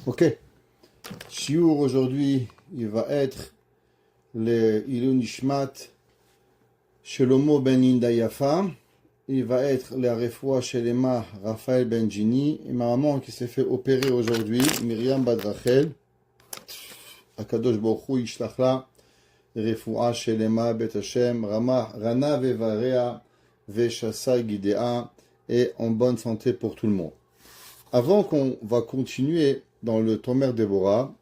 Ok. Shiur aujourd'hui, il va être le Ilun Nishmat Shelomo ben Inda Yafa. Il va être la refoua Shelema Raphaël Benjini et ma maman qui s'est fait opérer aujourd'hui, Myriam Badrachel. Akadosh Baruch Hu Yishlachla refoua Shelema Bet Hashem Rana Vevarea Veshasa Gidea et en bonne santé pour tout le monde. Avant qu'on va continuer dans le Tomer Déborah,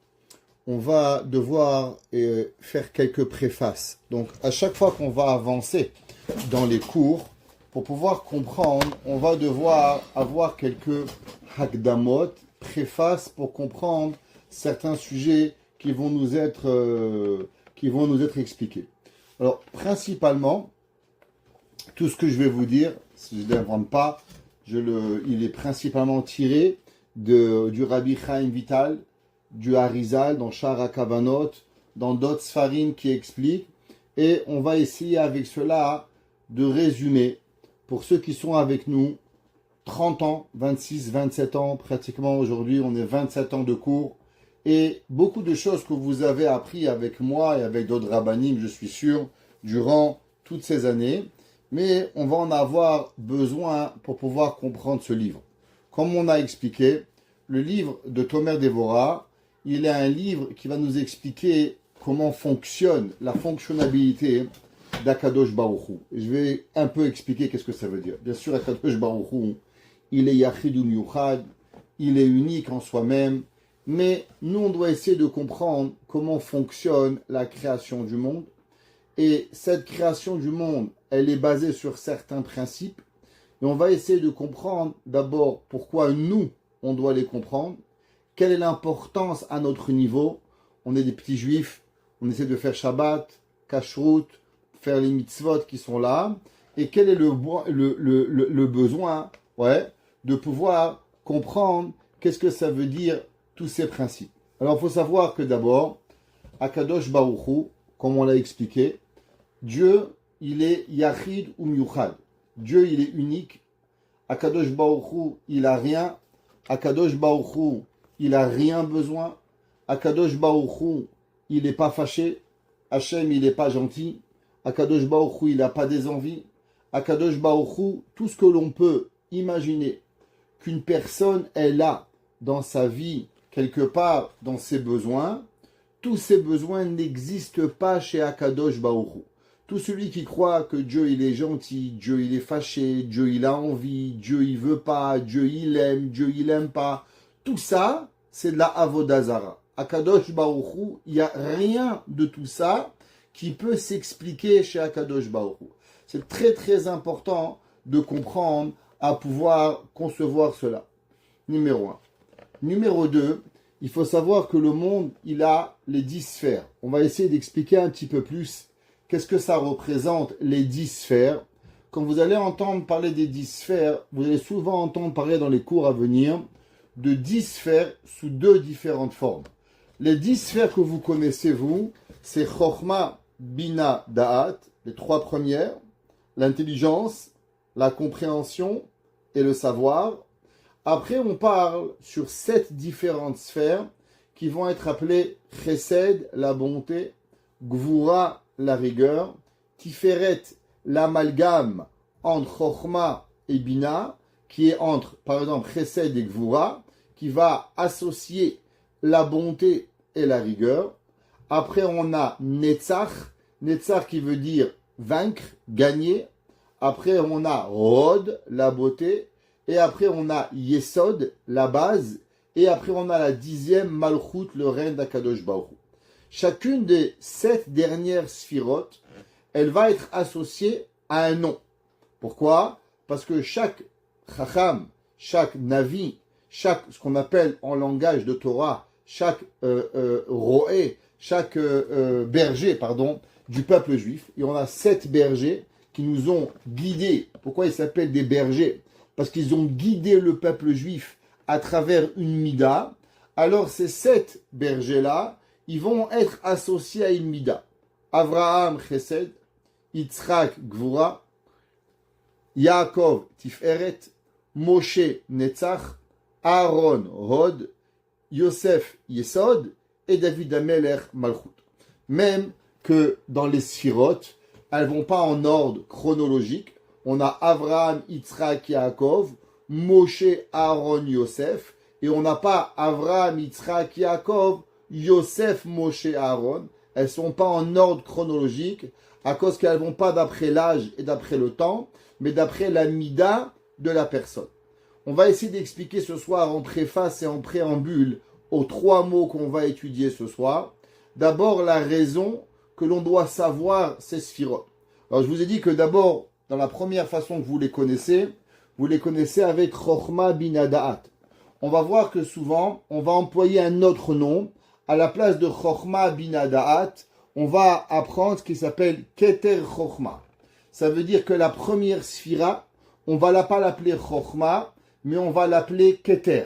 on va devoir faire quelques préfaces. Donc, à chaque fois qu'on va avancer dans les cours, pour pouvoir comprendre, on va devoir avoir quelques hakdamot, préfaces pour comprendre certains sujets qui vont nous être expliqués. Alors, principalement, tout ce que je vais vous dire, si je ne l'invente pas, il est principalement tiré du Rabbi Chaim Vital, du Harizal, dans Sha'ar HaKavanot, dans d'autres Sfarim qui expliquent. Et on va essayer avec cela de résumer, pour ceux qui sont avec nous, 30 ans, 26, 27 ans, pratiquement aujourd'hui, on est 27 ans de cours. Et beaucoup de choses que vous avez appris avec moi et avec d'autres rabbanim, je suis sûr, durant toutes ces années. Mais on va en avoir besoin pour pouvoir comprendre ce livre. Comme on a expliqué, le livre de Tomer Déborah, il est un livre qui va nous expliquer comment fonctionne la fonctionnalité d'Akadosh Baruch Hu. Je vais un peu expliquer qu'est-ce que ça veut dire. Bien sûr, Akadosh Baruch Hu, il est Yachid ou Miyuchad, il est unique en soi-même, mais nous, on doit essayer de comprendre comment fonctionne la création du monde. Et cette création du monde, elle est basée sur certains principes. Et on va essayer de comprendre d'abord pourquoi nous, on doit les comprendre. Quelle est l'importance à notre niveau? On est des petits juifs, on essaie de faire Shabbat, Kashrut, faire les mitzvot qui sont là. Et quel est le besoin de pouvoir comprendre qu'est-ce que ça veut dire tous ces principes. Alors il faut savoir que d'abord, Akadosh Baruch Hu, comme on l'a expliqué, Dieu, il est Yachid ou Miyuchad. Dieu, il est unique. Akadosh Baruch Hu, il a rien. Akadosh Baruch Hu, il a rien besoin. Akadosh Baruch Hu, il n'est pas fâché. Hachem, il n'est pas gentil. Akadosh Baruch Hu, il n'a pas des envies. Akadosh Baruch Hu, tout ce que l'on peut imaginer qu'une personne elle a dans sa vie, quelque part dans ses besoins, tous ces besoins n'existent pas chez Akadosh Baruch Hu. Tout celui qui croit que Dieu il est gentil, Dieu il est fâché, Dieu il a envie, Dieu il veut pas, Dieu il aime pas, tout ça, c'est de la Avodah Zara. Akadosh Baruch Hu, il n'y a rien de tout ça qui peut s'expliquer chez Akadosh Baruch Hu. C'est très très important de comprendre à pouvoir concevoir cela. Numéro 1. Numéro 2, il faut savoir que le monde, il a les 10 sphères. On va essayer d'expliquer un petit peu plus qu'est-ce que ça représente, les 10 sphères. Quand vous allez entendre parler des 10 sphères, vous allez souvent entendre parler dans les cours à venir de 10 sphères sous 2 différentes formes. Les 10 sphères que vous connaissez, vous, c'est Chokhmah, Bina, Da'at, les 3 premières, l'intelligence, la compréhension et le savoir. Après, on parle sur 7 différentes sphères qui vont être appelées Chesed, la bonté, Gvura, la rigueur, Tiferet, l'amalgame entre Chokhmah et Bina, qui est entre, par exemple, Chesed et Gvura, qui va associer la bonté et la rigueur. Après, on a Netzach, Netzach qui veut dire vaincre, gagner. Après, on a Hod, la beauté. Et après, on a Yesod, la base. Et après, on a la 10e, Malchut, le règne d'Akadosh Baruch Hu. Chacune des 7 dernières sphirotes, elle va être associée à un nom. Pourquoi? Parce que chaque Chacham, chaque Navi, chaque, ce qu'on appelle en langage de Torah, chaque Roé, chaque berger, du peuple juif, il y en a 7 bergers qui nous ont guidés. Pourquoi ils s'appellent des bergers? Parce qu'ils ont guidé le peuple juif à travers une mida. Alors ces 7 bergers-là, ils vont être associés à une mida. Avraham Chesed, Yitzhak Gvura, Yaakov Tiferet, Moshe Netzach, Aaron Hod, Yosef Yesod et David Amelech Malchut. Même que dans les sphirotes, elles vont pas en ordre chronologique. On a Avraham, Yitzhak, Yaakov, Moshe, Aaron, Yosef, et on n'a pas Avraham, Yitzhak, Yaakov, Yosef, Moshe, Aaron. Elles sont pas en ordre chronologique à cause qu'elles vont pas d'après l'âge et d'après le temps, mais d'après la mida de la personne. On va essayer d'expliquer ce soir en préface et en préambule aux 3 mots qu'on va étudier ce soir. D'abord, la raison que l'on doit savoir ces sphirotes. Alors, je vous ai dit que d'abord, dans la première façon que vous les connaissez avec Chochma Bina Da'at. On va voir que souvent, on va employer un autre nom. À la place de Chochma Bina Da'at, on va apprendre ce qui s'appelle Keter Chochma. Ça veut dire que la première sphira, on va pas l'appeler Chochma, mais on va l'appeler Keter.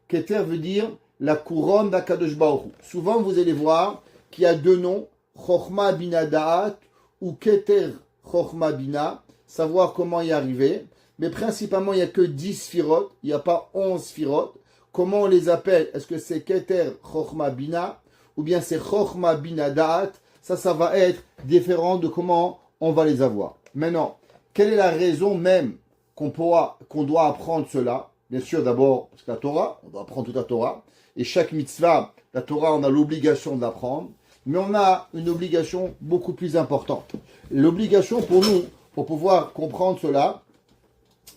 Keter veut dire la couronne d'Akadosh Baruch Hu. Souvent, vous allez voir qu'il y a 2 noms, Chochma Bina Da'at ou Keter Chochma Bina, savoir comment y arriver. Mais principalement, il n'y a que 10 sphirotes, il n'y a pas 11 sphirotes. Comment on les appelle? Est-ce que c'est Keter Chochma Bina ou bien c'est Chochma Bina Da'at? Ça va être différent de comment on va les avoir. Maintenant, quelle est la raison même qu'on doit apprendre cela? Bien sûr, d'abord, parce que la Torah, on doit apprendre toute la Torah. Et chaque mitzvah, la Torah, on a l'obligation de l'apprendre. Mais on a une obligation beaucoup plus importante. L'obligation pour nous, pour pouvoir comprendre cela,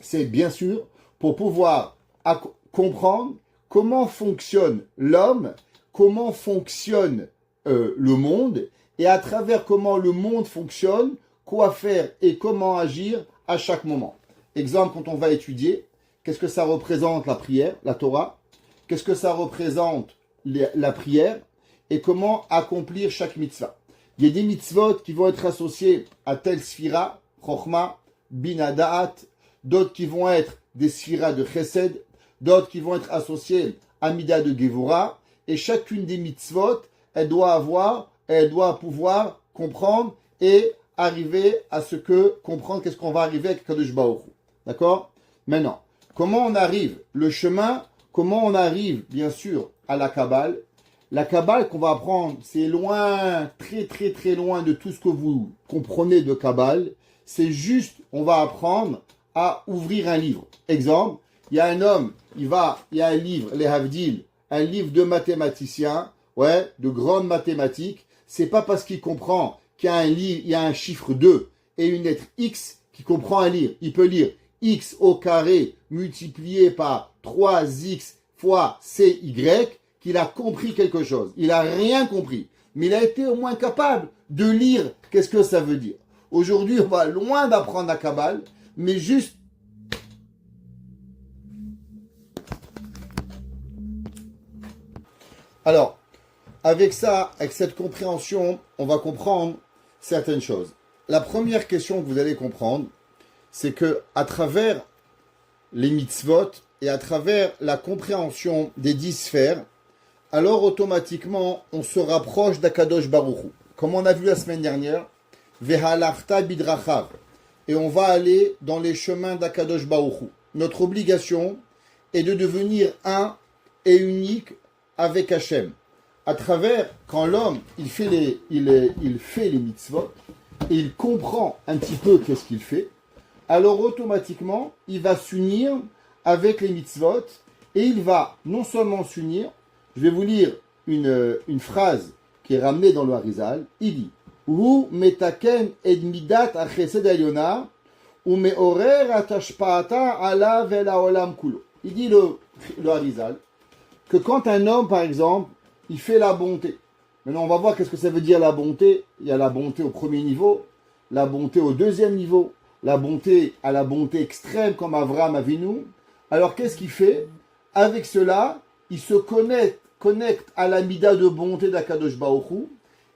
c'est bien sûr pour pouvoir comprendre comment fonctionne l'homme, comment fonctionne le monde, et à travers comment le monde fonctionne, quoi faire et comment agir à chaque moment. Exemple, quand on va étudier, qu'est-ce que ça représente la prière, la Torah? Qu'est-ce que ça représente la prière? Et comment accomplir chaque mitzvah? Il y a des mitzvot qui vont être associés à telle sphira, Chochma, Bina Da'at, d'autres qui vont être des sphiras de Chesed, d'autres qui vont être associés à Mida de Gevura, et chacune des mitzvot, elle doit pouvoir comprendre et arriver à comprendre qu'est-ce qu'on va arriver avec Kadosh Baruch Hu. D'accord? Maintenant, comment on arrive? Le chemin, comment on arrive, bien sûr, à la Kabbale? La Kabbale qu'on va apprendre, c'est loin, très très très loin de tout ce que vous comprenez de Kabbale. C'est juste, on va apprendre à ouvrir un livre. Exemple, il y a un homme, il y a un livre, les Havdil, un livre de mathématiciens, de grandes mathématiques. C'est pas parce qu'il comprend qu'il y a un livre, il y a un chiffre 2 et une lettre X qu'il comprend à lire. Il peut lire X au carré multiplié par 3X fois CY, qu'il a compris quelque chose. Il n'a rien compris, mais il a été au moins capable de lire qu'est-ce que ça veut dire. Aujourd'hui, on va loin d'apprendre la Kabbale, mais juste alors, avec ça, avec cette compréhension, on va comprendre certaines choses. La première question que vous allez comprendre, c'est que à travers les mitzvot et à travers la compréhension des 10 sphères, alors automatiquement, on se rapproche d'Akadosh Baruch Hu. Comme on a vu la semaine dernière, Vehalachta bidrachav. Et on va aller dans les chemins d'Akadosh Baruch Hu. Notre obligation est de devenir un et unique avec Hachem. À travers, quand l'homme, il fait les mitzvot, et il comprend un petit peu qu'est-ce qu'il fait, alors automatiquement, il va s'unir avec les mitzvot, et il va non seulement s'unir, je vais vous lire une phrase qui est ramenée dans le Harizal, il dit, Hu metaken et midat achesed alyona, ou meorer atashpaata ala vela olam kulo. Il dit le Harizal, que quand un homme, par exemple, il fait la bonté. Maintenant, on va voir qu'est-ce que ça veut dire la bonté. Il y a la bonté au premier niveau, la bonté au deuxième niveau, la bonté à la bonté extrême comme Avraham Avinu. Alors, qu'est-ce qu'il fait? Avec cela, il se connecte à la mida de bonté d'Akadosh Baruch Hu,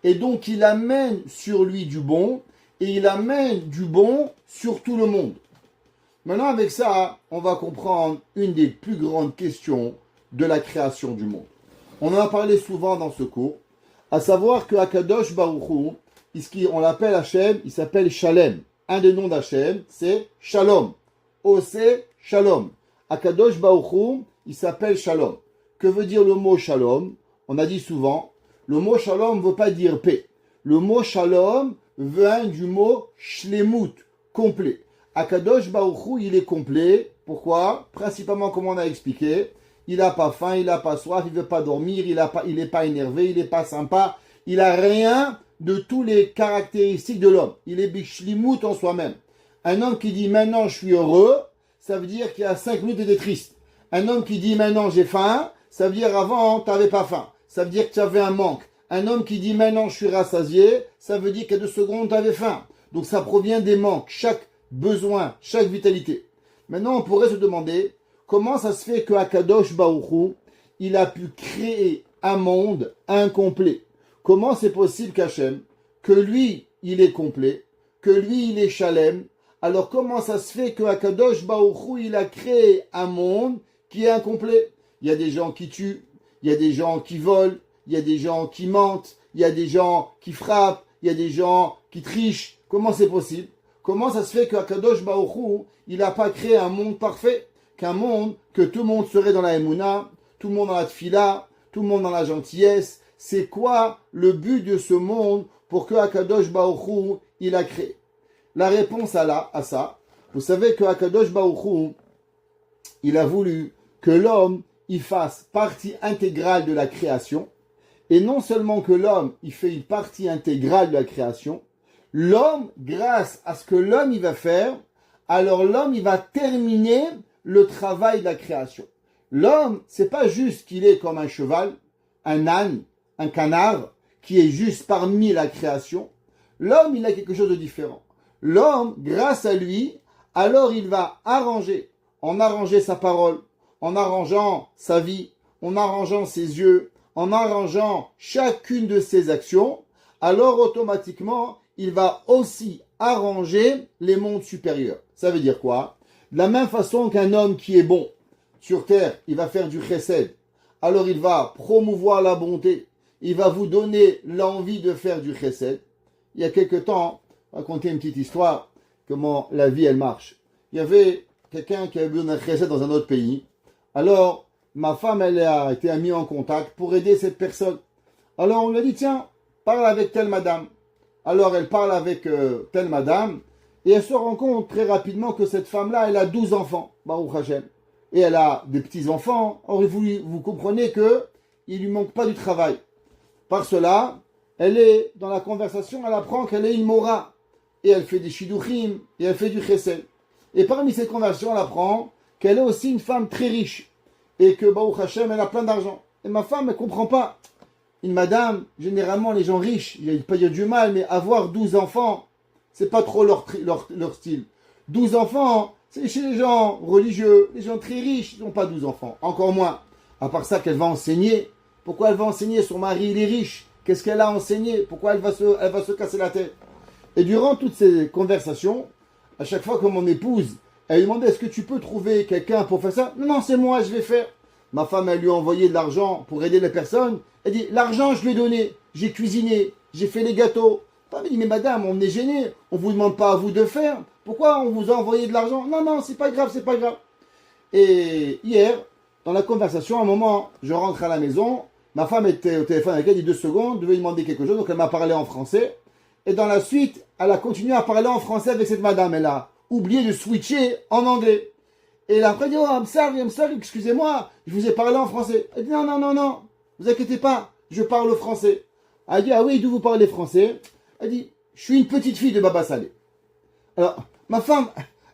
et donc il amène sur lui du bon, et il amène du bon sur tout le monde. Maintenant, avec ça, on va comprendre une des plus grandes questions de la création du monde. On en a parlé souvent dans ce cours, à savoir que Akadosh Baruch Hu, on l'appelle Hachem, il s'appelle Shalem. Un des noms d'Hachem, c'est Shalom. Ose Shalom. Akadosh Baruch Hu, il s'appelle Shalom. que veut dire le mot shalom? On a dit souvent, le mot shalom ne veut pas dire paix. Le mot shalom vient du mot shlemut, complet. Akadosh Baruch Hu, il est complet. Pourquoi? Principalement, comme on a expliqué, il n'a pas faim, il n'a pas soif, il ne veut pas dormir, il n'est pas énervé, il n'est pas sympa. Il n'a rien de tous les caractéristiques de l'homme. Il est bishlimut en soi-même. Un homme qui dit maintenant je suis heureux, ça veut dire qu'il y a 5 minutes il était triste. Un homme qui dit maintenant j'ai faim, ça veut dire avant tu n'avais pas faim. Ça veut dire que tu avais un manque. Un homme qui dit maintenant je suis rassasié, ça veut dire qu'il y a 2 secondes tu avais faim. Donc ça provient des manques, chaque besoin, chaque vitalité. Maintenant on pourrait se demander comment ça se fait que Akadosh Baruch Hu, il a pu créer un monde incomplet. Comment c'est possible qu'Hachem, que lui il est complet, que lui il est shalem, alors comment ça se fait que Akadosh Baruch Hu, il a créé un monde qui est incomplet? Il y a des gens qui tuent, il y a des gens qui volent, il y a des gens qui mentent, il y a des gens qui frappent, il y a des gens qui trichent. Comment c'est possible? Comment ça se fait que Akadosh Baruch Hu, il n'a pas créé un monde parfait? Qu'un monde, que tout le monde serait dans la Emouna, tout le monde dans la Tfila, tout le monde dans la gentillesse. C'est quoi le but de ce monde pour que Akadosh Baruch Hu, il a créé? La réponse à ça, vous savez que Akadosh Baruch Hu, il a voulu que l'homme, il fasse partie intégrale de la création. Et non seulement que l'homme, il fait une partie intégrale de la création, l'homme, grâce à ce que l'homme, il va faire, alors l'homme, il va terminer le travail de la création. L'homme, c'est pas juste qu'il est comme un cheval, un âne, un canard, qui est juste parmi la création. L'homme, il a quelque chose de différent. L'homme, grâce à lui, alors il va arranger, en arrangeant sa parole, en arrangeant sa vie, en arrangeant ses yeux, en arrangeant chacune de ses actions, alors automatiquement, il va aussi arranger les mondes supérieurs. Ça veut dire quoi? De la même façon qu'un homme qui est bon sur terre, il va faire du chesed, alors il va promouvoir la bonté, il va vous donner l'envie de faire du chesed. Il y a quelque temps, raconter une petite histoire, comment la vie elle marche. Il y avait quelqu'un qui avait besoin d'un chesed dans un autre pays. Alors, ma femme, elle a été mise en contact pour aider cette personne. Alors, on lui a dit, tiens, parle avec telle madame. Alors, elle parle avec telle madame, et elle se rend compte très rapidement que cette femme-là, elle a 12 enfants, Baruch Hashem. Et elle a des petits-enfants. Or, vous comprenez que il lui manque pas du travail. Par cela, elle est dans la conversation, elle apprend qu'elle est une mora. Et elle fait des shidduchim, et elle fait du chesed. Et parmi ces conversations, elle apprend qu'elle est aussi une femme très riche. Et que Baruch Hashem, elle a plein d'argent. Et ma femme, elle comprend pas. Une madame, généralement, les gens riches, il n'y a pas dire du mal, mais avoir 12 enfants, c'est pas trop leur style. 12 enfants, c'est chez les gens religieux, les gens très riches, ils n'ont pas 12 enfants. Encore moins. À part ça qu'elle va enseigner. Pourquoi elle va enseigner? Son mari, il est riche. Qu'est-ce qu'elle a enseigné? Pourquoi elle va se casser la tête? Et durant toutes ces conversations, à chaque fois que mon épouse, elle lui demandait, est-ce que tu peux trouver quelqu'un pour faire ça? Non, non, c'est moi, je vais faire. Ma femme, elle lui a envoyé de l'argent pour aider les personnes. Elle dit, l'argent, je lui ai donné. J'ai cuisiné. J'ai fait les gâteaux. Elle dit, mais madame, on est gêné. On ne vous demande pas à vous de faire. Pourquoi on vous a envoyé de l'argent? Non, non, c'est pas grave, c'est pas grave. Et hier, dans la conversation, à un moment, je rentre à la maison. Ma femme était au téléphone avec elle, il dit 2 secondes, devait lui demander quelque chose. Donc elle m'a parlé en français. Et dans la suite, elle a continué à parler en français avec cette madame. Elle a oublié de switcher en anglais. Et elle a après dit, oh, I'm sorry, excusez-moi, je vous ai parlé en français. Elle dit, non, non, non, non, vous inquiétez pas, je parle français. Elle dit, ah oui, d'où vous parlez français? Elle dit, je suis une petite fille de Baba Salé. Alors, ma femme,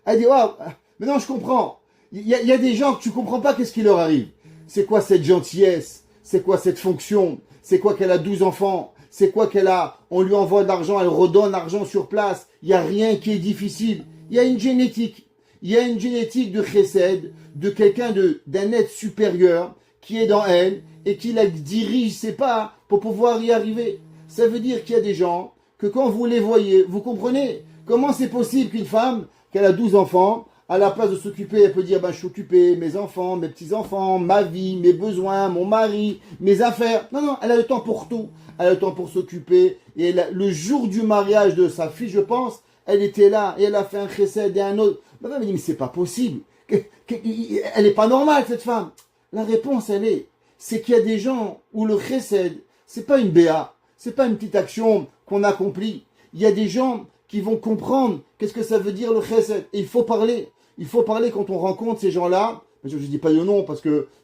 elle dit, waouh, maintenant je comprends. Il y a des gens que tu comprends pas qu'est-ce qui leur arrive. C'est quoi cette gentillesse? C'est quoi cette fonction? C'est quoi qu'elle a 12 enfants? C'est quoi qu'elle a? On lui envoie de l'argent, elle redonne l'argent sur place. Il n'y a rien qui est difficile. Il y a une génétique. Il y a une génétique de chesed, de quelqu'un d'un être supérieur qui est dans elle et qui la dirige ses pas pour pouvoir y arriver. Ça veut dire qu'il y a des gens que quand vous les voyez, vous comprenez comment c'est possible qu'une femme, qu'elle a 12 enfants, à la place de s'occuper, elle peut dire, ben, je suis occupée, mes enfants, mes petits-enfants, ma vie, mes besoins, mon mari, mes affaires. Non, non, elle a le temps pour tout. Elle a le temps pour s'occuper. Et le jour du mariage de sa fille, je pense, elle était là et elle a fait un chesed et un autre. Ma femme me dit, mais c'est pas possible. Elle n'est pas normale, cette femme. La réponse, elle est, c'est qu'il y a des gens où le chesed, c'est pas une béa, c'est pas une petite action qu'on accomplit. Il y a des gens qui vont comprendre qu'est-ce que ça veut dire le chesed. Et il faut parler. Il faut parler quand on rencontre ces gens-là. Je ne dis pas le nom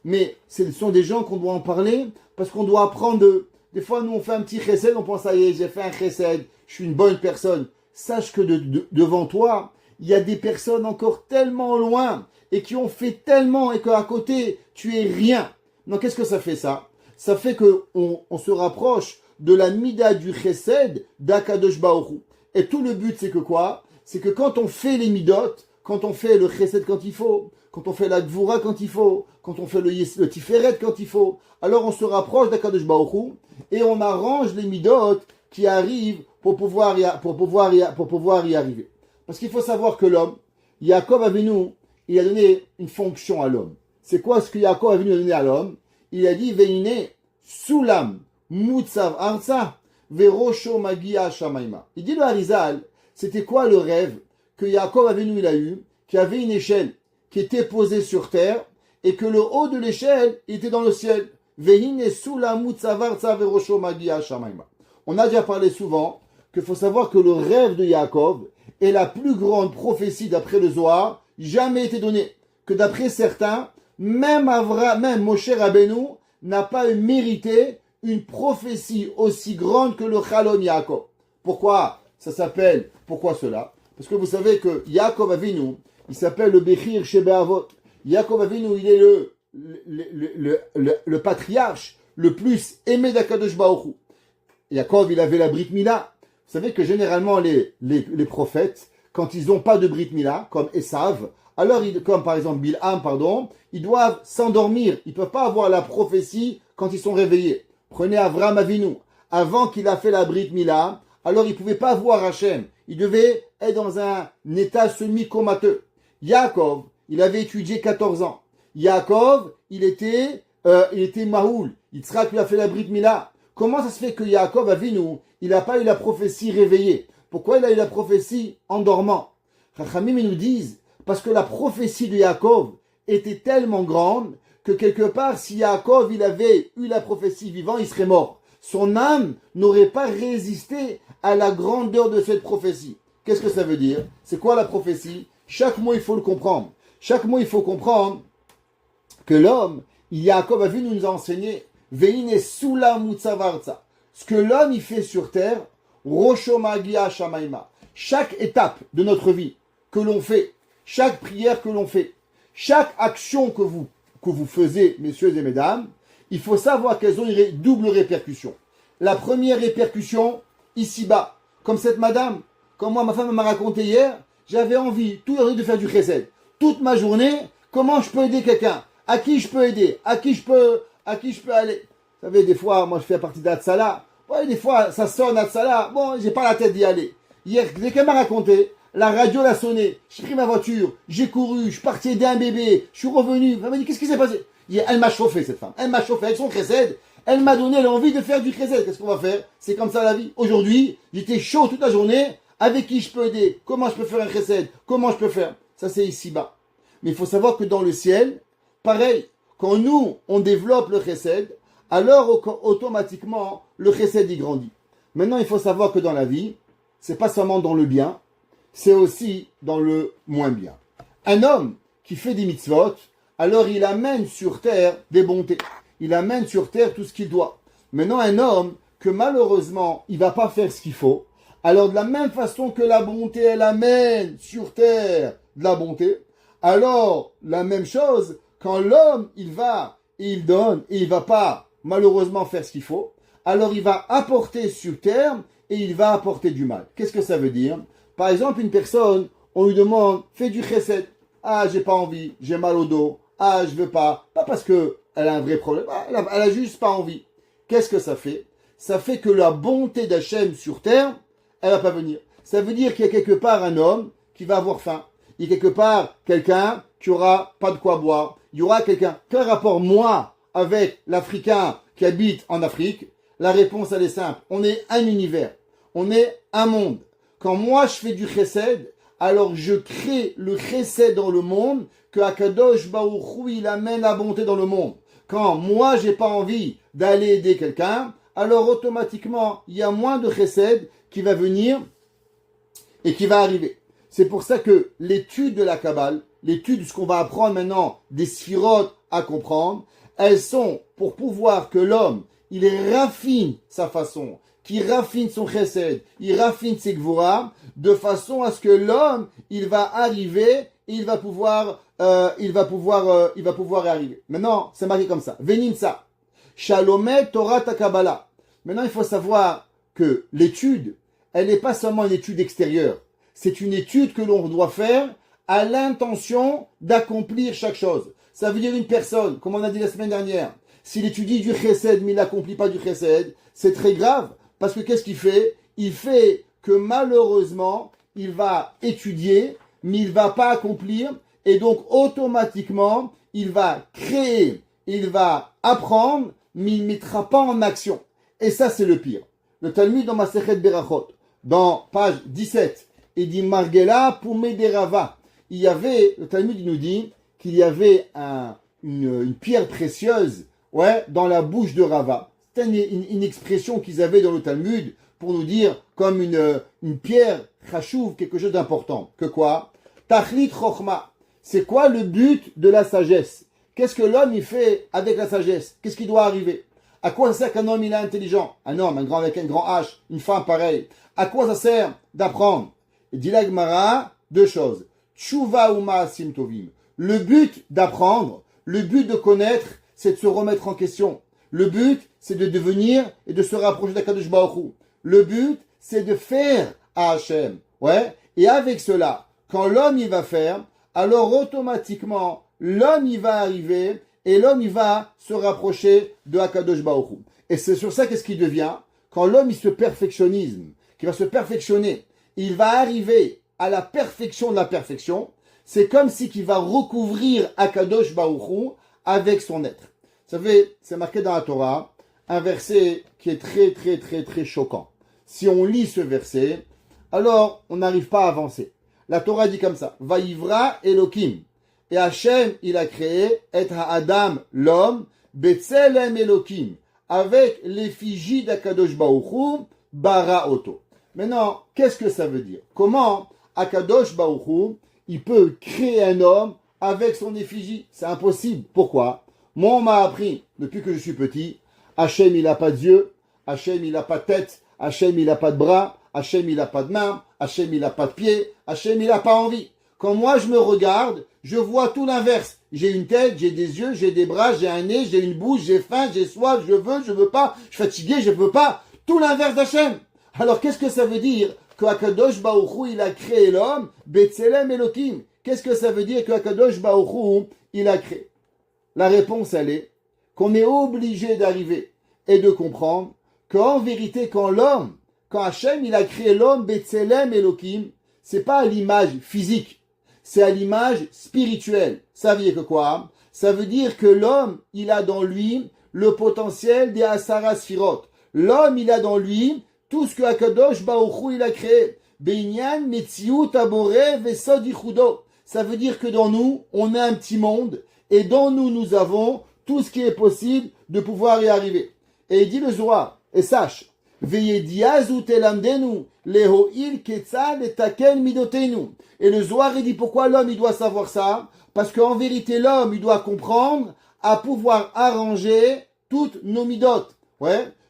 mais ce sont des gens qu'on doit en parler parce qu'on doit apprendre des fois, nous, on fait un petit chesed, on pense, ça y est, j'ai fait un chesed, je suis une bonne personne. Sache que devant toi, il y a des personnes encore tellement loin et qui ont fait tellement et qu'à côté, tu es rien. Donc, qu'est-ce que ça fait ça? Ça fait qu'on se rapproche de la mida du chesed d'Akadosh Baruch Hu. Et tout le but, c'est que quoi? C'est que quand on fait les midot, quand on fait le chesed quand il faut, quand on fait la gvura quand il faut, quand on fait le tiferet quand il faut, alors on se rapproche d'Akadosh Baruch Hu et on arrange les midot qui arrivent pour pouvoir y arriver. Parce qu'il faut savoir que l'homme, Yaakov Avinu, il a donné une fonction à l'homme. C'est quoi ce que Yaakov Avinu a donné à l'homme? Il a dit, Veine, Sulam, Mutsav Arza, Verosho Magia Shamaima. Il dit le Harizal, c'était quoi le rêve que Yaakov Avinu il a eu, qui avait une échelle qui était posée sur terre, et que le haut de l'échelle était dans le ciel. Veine, Sulam, Mutsav Arza, Verosho Magia Shamaima. On a déjà parlé souvent qu'il faut savoir que le rêve de Yaakov est la plus grande prophétie d'après le Zohar jamais été donnée. Que d'après certains, même Moshe Rabbeinu n'a pas mérité une prophétie aussi grande que le Chalon Yaakov. Pourquoi ça s'appelle? Pourquoi cela? Parce que vous savez que Yaakov Avinu, il s'appelle le Bechir Shebeavot. Yaakov Avinu, il est le patriarche le plus aimé d'Akadosh Baruch Hu. Yaakov, il avait la Brit Mila. Vous savez que généralement, les prophètes, quand ils n'ont pas de Brit Mila, comme Esav, alors, comme par exemple Bilham, ils doivent s'endormir. Ils ne peuvent pas avoir la prophétie quand ils sont réveillés. Prenez Avraham Avinu. Avant qu'il a fait la Brit Mila, alors il ne pouvait pas voir Hachem. Il devait être dans un état semi-comateux. Yaakov, il avait étudié 14 ans. Yaakov, il était Mahoul. Yitzhak lui a fait la Brit Mila. Comment ça se fait que Yaakov Avinu, il n'a pas eu la prophétie réveillée? Pourquoi il a eu la prophétie en dormant? Chachamim, ils nous disent, parce que la prophétie de Yaakov était tellement grande que quelque part, si Yaakov, il avait eu la prophétie vivant, il serait mort. Son âme n'aurait pas résisté à la grandeur de cette prophétie. Qu'est-ce que ça veut dire? C'est quoi la prophétie? Chaque mot, il faut le comprendre. Chaque mot, il faut comprendre que l'homme, Yaakov Avinu nous a enseigné Veine Sula Mutsavarza. Ce que l'homme il fait sur terre, Rosho Magia Shamaima. Chaque étape de notre vie que l'on fait, chaque prière que l'on fait, chaque action que vous faisiez, messieurs et mesdames, il faut savoir qu'elles ont une double répercussion. La première répercussion, ici-bas, comme cette madame, comme moi, ma femme m'a raconté hier, j'avais envie, toute la journée, de faire du chesed. Toute ma journée, comment je peux aider quelqu'un? À qui je peux aider? À qui je peux aller? Vous savez, des fois, moi je fais partie d'Atsala. Ouais, des fois, ça sonne Atsala. Bon, j'ai pas la tête d'y aller. Hier, dès qu'elle m'a raconté, la radio l'a sonné. J'ai pris ma voiture, j'ai couru, je suis parti aider un bébé, je suis revenu. Elle m'a dit, qu'est-ce qui s'est passé? Elle m'a chauffé, cette femme. Elle m'a chauffé avec son chesed. Elle m'a donné l'envie de faire du chesed. Qu'est-ce qu'on va faire? C'est comme ça la vie. Aujourd'hui, j'étais chaud toute la journée. Avec qui je peux aider? Comment je peux faire un chesed? Comment je peux faire? Ça, c'est ici-bas. Mais il faut savoir que dans le ciel, pareil, quand nous, on développe le chesed, alors automatiquement, le chesed y grandit. Maintenant, il faut savoir que dans la vie, c'est pas seulement dans le bien, c'est aussi dans le moins bien. Un homme qui fait des mitzvot, alors il amène sur terre des bontés. Il amène sur terre tout ce qu'il doit. Maintenant, un homme que malheureusement, il va pas faire ce qu'il faut, alors de la même façon que la bonté, elle amène sur terre de la bonté, alors la même chose, quand l'homme, il va et il donne, et il va pas malheureusement faire ce qu'il faut, alors il va apporter sur terre et il va apporter du mal. Qu'est-ce que ça veut dire? Par exemple, une personne, on lui demande, fais du chesed. Ah, j'ai pas envie, j'ai mal au dos. Ah, je veux pas. Pas parce que elle a un vrai problème, elle a juste pas envie. Qu'est-ce que ça fait? Ça fait que la bonté d'Hachem sur terre, elle va pas venir. Ça veut dire qu'il y a quelque part un homme qui va avoir faim. Il y a quelque part quelqu'un qui aura pas de quoi boire. Il y aura quelqu'un. Quel rapport, moi, avec l'Africain qui habite en Afrique? La réponse, elle est simple. On est un univers. On est un monde. Quand moi, je fais du chesed, alors je crée le chesed dans le monde que Akadosh Baruch Hu, il amène la bonté dans le monde. Quand moi, j'ai pas envie d'aller aider quelqu'un, alors automatiquement, il y a moins de chesed qui va venir et qui va arriver. C'est pour ça que l'étude de la Kabbale, l'étude de ce qu'on va apprendre maintenant, des sphirotes à comprendre, elles sont pour pouvoir que l'homme, il raffine sa façon, qu'il raffine son chesed, il raffine ses gvura, de façon à ce que l'homme, il va arriver, il va pouvoir y arriver. Maintenant, c'est marqué comme ça. Veninsa. Shalomet Torah Kabbalah. Maintenant, il faut savoir que l'étude, elle n'est pas seulement une étude extérieure. C'est une étude que l'on doit faire à l'intention d'accomplir chaque chose. Ça veut dire une personne, comme on a dit la semaine dernière, s'il étudie du chesed, mais il n'accomplit pas du chesed, c'est très grave. Parce que qu'est-ce qu'il fait? Il fait que malheureusement, il va étudier, mais il ne va pas accomplir. Et donc, automatiquement, il va créer, il va apprendre, mais il ne mettra pas en action. Et ça, c'est le pire. Le Talmud dans Masechet Berachot, dans page 17, il dit Margela Pumederava. Il y avait, le Talmud nous dit qu'il y avait une pierre précieuse, dans la bouche de Rava. C'était une expression qu'ils avaient dans le Talmud pour nous dire comme une pierre chachouv, quelque chose d'important. Que quoi? Tachlit Chochma. C'est quoi le but de la sagesse? Qu'est-ce que l'homme il fait avec la sagesse? Qu'est-ce qui doit arriver? À quoi ça sert qu'un homme il est intelligent? Un homme, un grand avec un grand H, une femme pareille. À quoi ça sert d'apprendre? Et dit la Gemara, deux choses. Tshuva ou ma'asim tovim. Le but d'apprendre, le but de connaître, c'est de se remettre en question. Le but, c'est de devenir et de se rapprocher d'Akadosh Baruch Hu. Le but, c'est de faire à Hachem. Et avec cela, quand l'homme il va faire, alors automatiquement, l'homme il va arriver et l'homme il va se rapprocher de Akadosh Baruch Hu. Et c'est sur ça qu'est-ce qu'il devient? Quand l'homme il se perfectionnise, qu'il va se perfectionner, il va arriver à la perfection de la perfection, c'est comme si qu'il va recouvrir Akadosh Baruch Hu avec son être. Vous savez, c'est marqué dans la Torah, un verset qui est très très très très choquant. Si on lit ce verset, alors on n'arrive pas à avancer. La Torah dit comme ça, Vaïvra Elohim. Et Hachem, il a créé, et Adam, l'homme, Betzelem Elohim, avec l'effigie d'Akadosh Baruch Hu, Bara Oto. Maintenant, qu'est-ce que ça veut dire? Comment Akadosh Baruch Hu, il peut créer un homme avec son effigie? C'est impossible. Pourquoi? Moi, on m'a appris, depuis que je suis petit, Hachem, il n'a pas d'yeux, Hachem, il n'a pas de tête, Hachem, il n'a pas de bras, Hachem, il n'a pas de main, Hachem, il n'a pas de pied, Hachem, il n'a pas envie. Quand moi, je me regarde, je vois tout l'inverse. J'ai une tête, j'ai des yeux, j'ai des bras, j'ai un nez, j'ai une bouche, j'ai faim, j'ai soif, je veux pas, je suis fatigué, je veux pas. Tout l'inverse d'Hachem. Alors, qu'est-ce que ça veut dire que Akadosh Baruch Hu, il a créé l'homme, Betzelem Elohim? Qu'est-ce que ça veut dire que Akadosh Baruch Hu, il a créé? La réponse, elle est qu'on est obligé d'arriver et de comprendre qu'en vérité, quand Hachem, il a créé l'homme, Betzelem Elohim, c'est pas à l'image physique, c'est à l'image spirituelle. Ça veut dire que quoi? Ça veut dire que l'homme, il a dans lui le potentiel des Asara Sfirot. L'homme, il a dans lui tout ce que Akadosh Baruch Hu, il a créé. Beinyan, Metziut, Abore, Vesod Yichudo. Ça veut dire que dans nous, on a un petit monde, et dans nous, nous avons tout ce qui est possible de pouvoir y arriver. Et il dit le Zohar, et sache, Veyediazu telamdenu, lehoil ketzal etaken midotenu. Et le Zohar, il dit pourquoi l'homme, il doit savoir ça? Parce qu'en vérité, l'homme, il doit comprendre à pouvoir arranger toutes nos midot.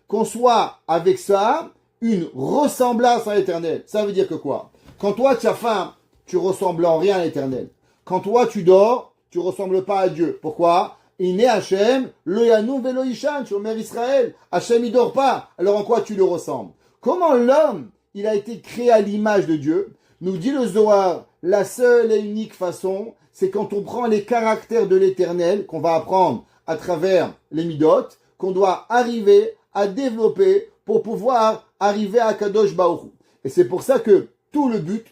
Qu'on soit avec ça, une ressemblance à l'éternel. Ça veut dire que quoi? Quand toi, tu as faim, tu ressembles en rien à l'éternel. Quand toi, tu dors, tu ressembles pas à Dieu. Pourquoi? Iné Hachem, lo yanou velo ishan, sur Mère Israël. Hachem, il dort pas. Alors en quoi tu le ressembles? Comment l'homme, il a été créé à l'image de Dieu? Nous dit le Zohar, la seule et unique façon, c'est quand on prend les caractères de l'éternel, qu'on va apprendre à travers les midot, qu'on doit arriver à développer pour pouvoir arriver à Kadosh Baruch Hu. Et c'est pour ça que tout le but,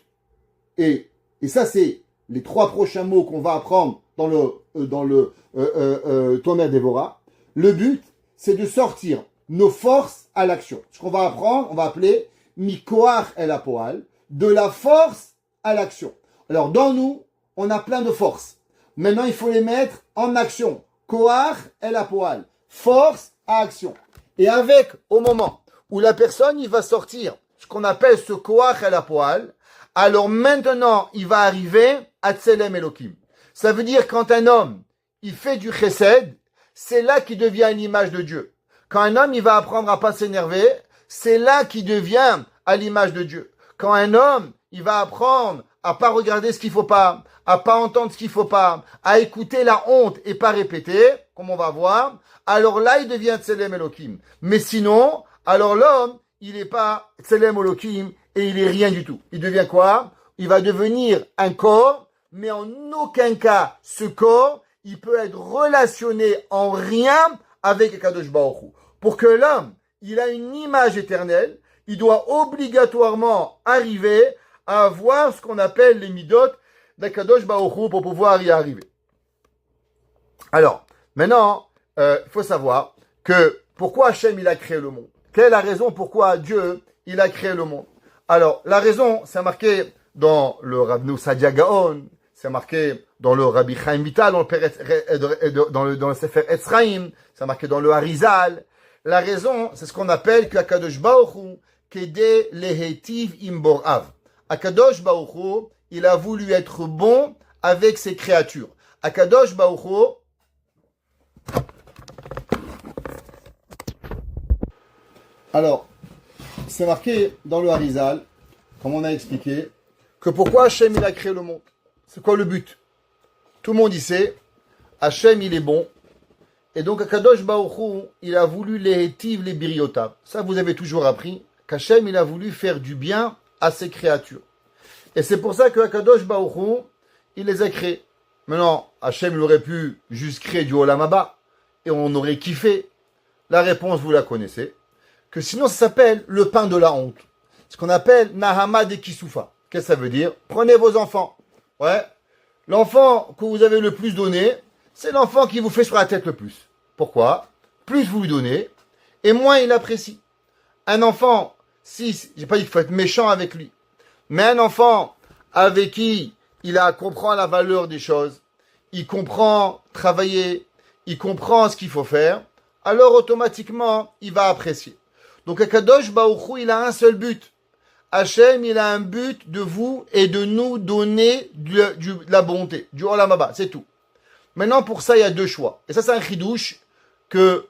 et ça c'est les 3 prochains mots qu'on va apprendre dans le Tomer Dévorah, le but c'est de sortir nos forces à l'action. Ce qu'on va apprendre, on va appeler Mikoach El Apoal, de la force à l'action. Alors dans nous, on a plein de forces. Maintenant il faut les mettre en action. Koach el apoal. Force à action. Et avec, au moment où la personne, il va sortir ce qu'on appelle ce Koach el apoal, alors maintenant, il va arriver à Tselem Elohim. Ça veut dire quand un homme, il fait du chesed, c'est là qu'il devient une image de Dieu. Quand un homme, il va apprendre à pas s'énerver, c'est là qu'il devient à l'image de Dieu. Quand un homme, il va apprendre à pas regarder ce qu'il faut pas, à pas entendre ce qu'il faut pas, à écouter la honte et pas répéter, comme on va voir, alors là, il devient Tselem Elohim. Mais sinon, alors l'homme, il n'est pas Tselem Elohim et il est rien du tout. Il devient quoi? Il va devenir un corps, mais en aucun cas, ce corps, il peut être relationné en rien avec Akadosh Baruch Hu. Pour que l'homme, il a une image éternelle, il doit obligatoirement arriver à avoir ce qu'on appelle les midot d'Akadosh Baruch Hu pour pouvoir y arriver. Alors, maintenant, il faut savoir que pourquoi Hachem il a créé le monde. Quelle est la raison pourquoi Dieu il a créé le monde? Alors, la raison, c'est marqué dans le Rabbeinu Sadia Gaon, c'est marqué dans le Rabbi Chaim Vital, dans le Sefer Etzraim, c'est marqué dans le Harizal. La raison, c'est ce qu'on appelle que Akadosh Baruch Hu Kede Lehetiv Imborav. Akadosh Baruch Hu, il a voulu être bon avec ses créatures. Akadosh Baruch Hu. Alors, c'est marqué dans le Harizal, comme on a expliqué, que pourquoi Hachem il a créé le monde. C'est quoi le but? Tout le monde y sait, Hachem il est bon, et donc Akadosh Baruch Hu, il a voulu les hétiv, les biriotav. Ça vous avez toujours appris, qu'Hachem il a voulu faire du bien à ses créatures. Et c'est pour ça que Akadosh Baruch Hu, il les a créés. Maintenant, Hachem il aurait pu juste créer du Olam Haba, et on aurait kiffé. La réponse vous la connaissez, que sinon ça s'appelle le pain de la honte. Ce qu'on appelle Nahama de Kisoufa. Qu'est-ce que ça veut dire? Prenez vos enfants. Ouais. L'enfant que vous avez le plus donné, c'est l'enfant qui vous fait sur la tête le plus. Pourquoi? Plus vous lui donnez, et moins il apprécie. Un enfant, si, j'ai pas dit qu'il faut être méchant avec lui, mais un enfant avec qui comprend la valeur des choses, il comprend travailler, il comprend ce qu'il faut faire, alors automatiquement, il va apprécier. Donc Akadosh Baruch Hu, il a un seul but. Hachem, il a un but de vous et de nous donner de la bonté, du Olam Haba, c'est tout. Maintenant, pour ça, il y a deux choix. Et ça, c'est un chidouche que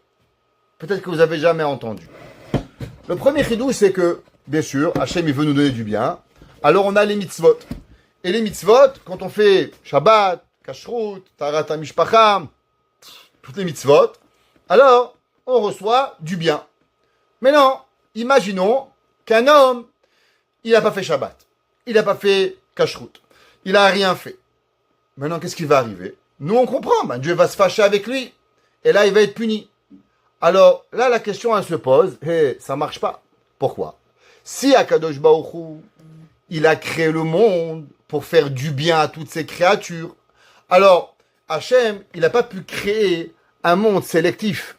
peut-être que vous avez jamais entendu. Le premier chidouche, c'est que, bien sûr, Hachem, il veut nous donner du bien. Alors, on a les mitzvot. Et les mitzvot, quand on fait Shabbat, Kashrut, Tarat HaMishpacha, toutes les mitzvot, alors, on reçoit du bien. Maintenant, imaginons qu'un homme, il n'a pas fait Shabbat. Il n'a pas fait Kashrut. Il n'a rien fait. Maintenant, qu'est-ce qui va arriver? Nous, on comprend. Ben, Dieu va se fâcher avec lui. Et là, il va être puni. Alors, là, la question, elle se pose. Hey, ça marche pas. Pourquoi? Si Akadosh Baruch Hu, il a créé le monde pour faire du bien à toutes ses créatures, alors, Hachem, il n'a pas pu créer un monde sélectif.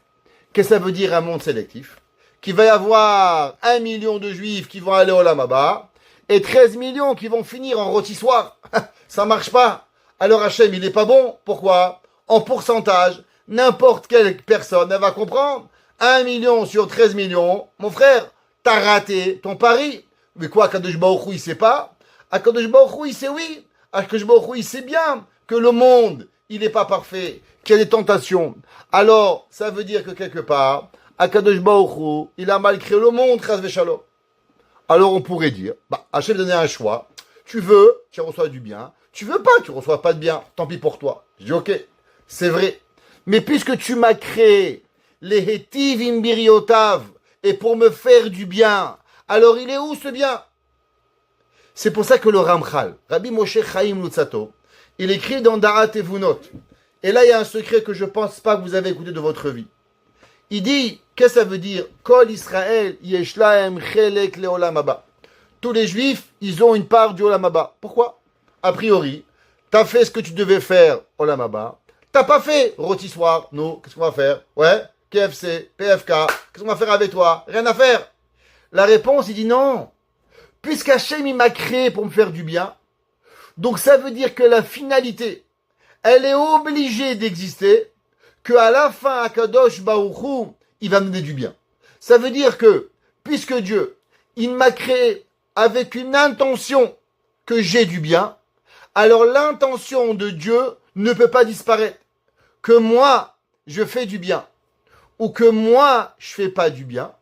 Qu'est-ce que ça veut dire un monde sélectif? Qu'il va y avoir 1 million de juifs qui vont aller au Olam Haba et 13 millions qui vont finir en rôtissoir. Ça marche pas. Alors Hachem, il n'est pas bon. Pourquoi? En pourcentage, n'importe quelle personne, elle va comprendre. 1 million sur 13 millions, mon frère, t'as raté ton pari. Mais quoi, Akadosh Baruch Hu, il sait pas? Akadosh Baruch Hu, il sait oui. Akadosh Baruch Hu, il sait bien que le monde, il n'est pas parfait, qu'il y a des tentations. Alors, ça veut dire que quelque part, Akadosh Baruch Hu, il a mal créé le monde, Chas v'Shalom. Alors on pourrait dire, Hachem donnait un choix. Tu veux, tu reçois du bien. Tu veux pas, tu reçois pas de bien. Tant pis pour toi. Je dis ok, c'est vrai. Mais puisque tu m'as créé les Hétiv Imbiriotav et pour me faire du bien, alors il est où ce bien? C'est pour ça que le Ramchal, Rabbi Moshe Chaim Lutzato, il écrit dans Da'at Evunot. Et là, il y a un secret que je pense pas que vous avez écouté de votre vie. Il dit, qu'est-ce que ça veut dire? Kol Israël yesh lahem chelek leolam haba. Tous les juifs, ils ont une part du Olam Haba. Pourquoi? A priori, t'as fait ce que tu devais faire Olam Haba. T'as pas fait rôtissoir. Nous, qu'est-ce qu'on va faire? Ouais, KFC, PFK. Qu'est-ce qu'on va faire avec toi? Rien à faire. La réponse, il dit non. Puisqu'Hachem, il m'a créé pour me faire du bien. Donc ça veut dire que la finalité, elle est obligée d'exister qu'à la fin, Akadosh Baruch Hu, il va me donner du bien. Ça veut dire que, puisque Dieu, il m'a créé avec une intention que j'ai du bien, alors l'intention de Dieu ne peut pas disparaître. Que moi, je fais du bien, ou que moi, je fais pas du bien,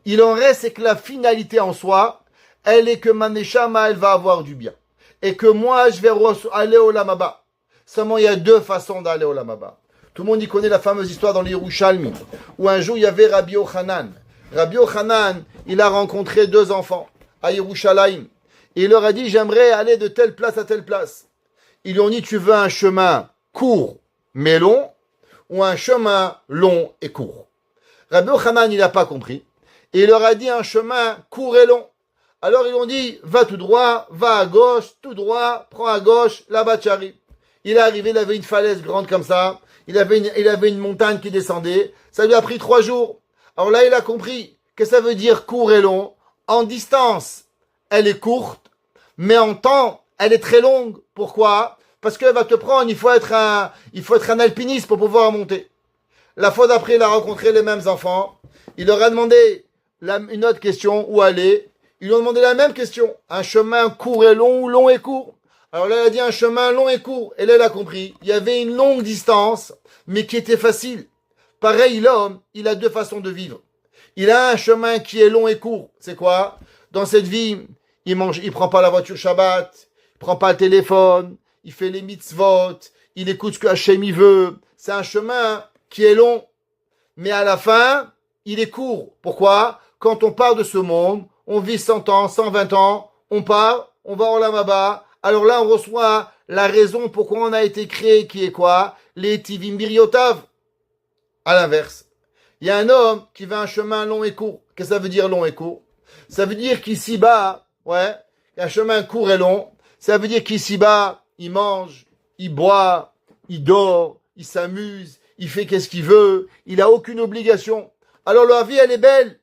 il en reste, c'est que la finalité en soi, elle est que ma neshama, elle va avoir du bien. Et que moi, je vais aller au Lamaba. Seulement, il y a deux façons d'aller au Lamaba. Tout le monde y connaît la fameuse histoire dans l'Yerushalmi, où un jour, il y avait Rabbi Yochanan. Rabbi Yochanan, il a rencontré deux enfants à Yerushalayim. Et il leur a dit, j'aimerais aller de telle place à telle place. Ils lui ont dit, tu veux un chemin court mais long, ou un chemin long et court. Rabbi Yochanan, il n'a pas compris. Et il leur a dit un chemin court et long. Alors ils ont dit, va tout droit, va à gauche, tout droit, prends à gauche, là-bas tu arrives. Il est arrivé, il avait une falaise grande comme ça, il avait une montagne qui descendait, ça lui a pris 3 jours. Alors là, il a compris que ça veut dire court et long. En distance, elle est courte, mais en temps, elle est très longue. Pourquoi? Parce qu'elle va te prendre, il faut être un alpiniste pour pouvoir monter. La fois d'après, il a rencontré les mêmes enfants. Il leur a demandé une autre question, où aller. Ils lui ont demandé la même question. Un chemin court et long ou long et court? Alors là, il a dit un chemin long et court. Et là, il a compris. Il y avait une longue distance, mais qui était facile. Pareil, l'homme, il a deux façons de vivre. Il a un chemin qui est long et court. C'est quoi? Dans cette vie, il prend pas la voiture Shabbat, il prend pas le téléphone, il fait les mitzvot, il écoute ce que Hachem il veut. C'est un chemin qui est long. Mais à la fin, il est court. Pourquoi? Quand on part de ce monde, on vit 100 ans, 120 ans, on part, on va en Lamaba. Alors là, on reçoit la raison pourquoi on a été créé, qui est quoi? Les Tivim Biryotav. À l'inverse, il y a un homme qui va un chemin long et court. Qu'est-ce que ça veut dire long et court? Ça veut dire qu'ici-bas, il y a un chemin court et long. Ça veut dire qu'ici-bas, il mange, il boit, il dort, il s'amuse, il fait qu'est-ce qu'il veut, il a aucune obligation. Alors la vie, elle est belle.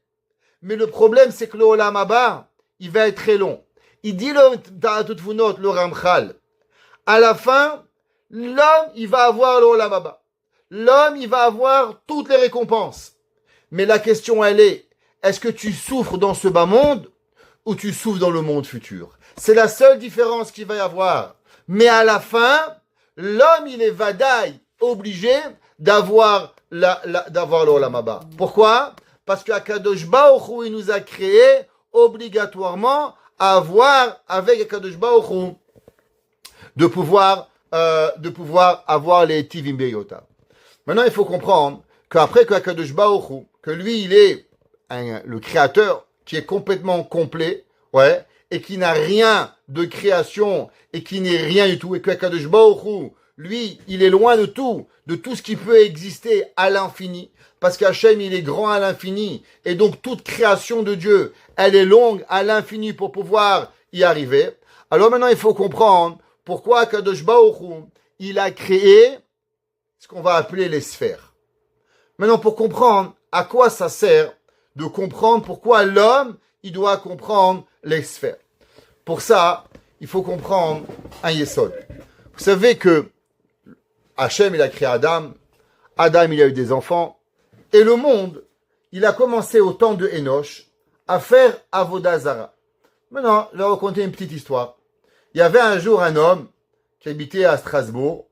Mais le problème, c'est que le Olam Haba, il va être très long. Il dit le Ramchal. À la fin, l'homme, il va avoir le Olam Haba. L'homme, il va avoir toutes les récompenses. Mais la question, elle est-ce que tu souffres dans ce bas monde ou tu souffres dans le monde futur? C'est la seule différence qu'il va y avoir. Mais à la fin, l'homme, il est vadaï, obligé d'avoir le Olam Haba. Pourquoi? Parce qu'Akadosh Baruch Hu, il nous a créé obligatoirement à avoir avec Akadosh Baruch Hu de pouvoir avoir les Tivim Beyota. Maintenant, il faut comprendre qu'après que Akadosh Baruch Hu, que lui, il est le créateur qui est complètement complet, et qui n'a rien de création et qui n'est rien du tout, et que Akadosh Baruch Hu, lui, il est loin de tout ce qui peut exister à l'infini, parce qu'Hachem, il est grand à l'infini, et donc toute création de Dieu, elle est longue à l'infini pour pouvoir y arriver. Alors maintenant, il faut comprendre pourquoi Akadosh Baruch Hu, il a créé ce qu'on va appeler les sphères. Maintenant, pour comprendre à quoi ça sert de comprendre pourquoi l'homme, il doit comprendre les sphères. Pour ça, il faut comprendre un yesod. Vous savez que Hachem, il a créé Adam. Adam, il a eu des enfants. Et le monde, il a commencé au temps de Enoch à faire Avodah Zara. Maintenant, je vais raconter une petite histoire. Il y avait un jour un homme qui habitait à Strasbourg.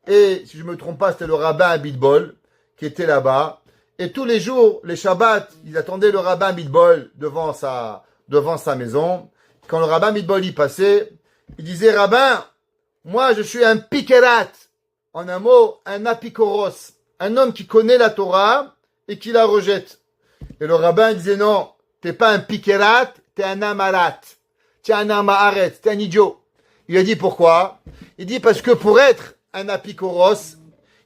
Et si je ne me trompe pas, c'était le rabbin Abitbol qui était là-bas. Et tous les jours, les Shabbats, ils attendaient le rabbin Abitbol devant sa maison. Quand le rabbin Abitbol y passait, il disait, rabbin, moi je suis un pikérat. En un mot, un apikoros. Un homme qui connaît la Torah et qui la rejette. Et le rabbin disait, non, t'es pas un pikérat, t'es un amarat. T'es un amaharet, t'es un idiot. Il a dit pourquoi? Il dit parce que pour être un apikoros,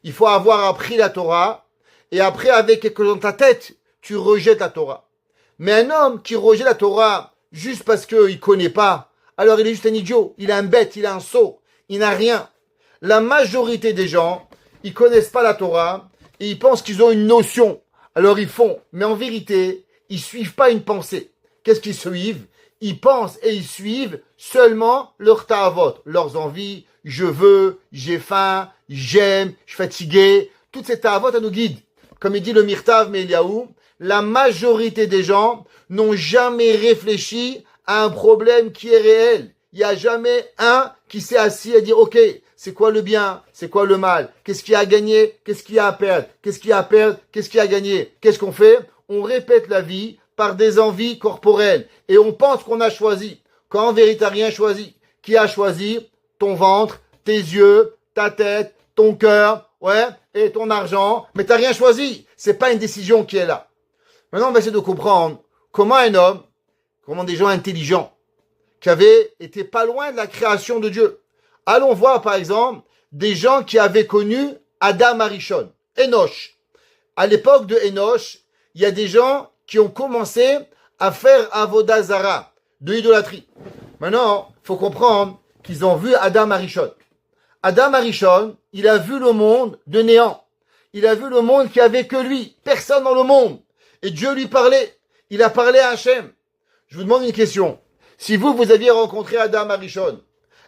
il faut avoir appris la Torah, et après, avec quelque chose dans ta tête, tu rejettes la Torah. Mais un homme qui rejette la Torah juste parce qu'il connaît pas, alors il est juste un idiot, il est un bête, il est un sot, il n'a rien. La majorité des gens, ils connaissent pas la Torah, et ils pensent qu'ils ont une notion. Alors ils font, mais en vérité, ils suivent pas une pensée. Qu'est-ce qu'ils suivent? Ils pensent et ils suivent seulement leur ta'avot, leurs envies. Je veux, j'ai faim, j'aime, je suis fatigué. toutes ces ta'avot, elles nous guident. Comme il dit le Mirtav Meliaou, la majorité des gens n'ont jamais réfléchi à un problème qui est réel. Il n'y a jamais un qui s'est assis à dire, ok, c'est quoi le bien, c'est quoi le mal, qu'est-ce qu'il y a à gagner, qu'est-ce qu'il y a à perdre, qu'est-ce qu'il y a à perdre, qu'est-ce qu'il y a à gagner. Qu'est-ce qu'on fait? On répète la vie par des envies corporelles et on pense qu'on a choisi, quand en vérité t'as rien choisi. Qui a choisi? Ton ventre, tes yeux, ta tête, ton cœur, ouais, et ton argent, mais t'as rien choisi. C'est pas une décision qui est là. Maintenant, on va essayer de comprendre comment un homme, comment des gens intelligents, qui avaient été pas loin de la création de Dieu. Allons voir, par exemple, des gens qui avaient connu Adam Arishon, Enoch. À l'époque de Enoch, il y a des gens qui ont commencé à faire Avodah Zara, de l'idolâtrie. Maintenant, il faut comprendre qu'ils ont vu Adam Arishon. Adam Arishon, il a vu le monde de néant. Il a vu le monde qui avait que lui, personne dans le monde. Et Dieu lui parlait. Il a parlé à Hachem. Je vous demande une question. Si vous aviez rencontré Adam Arishon,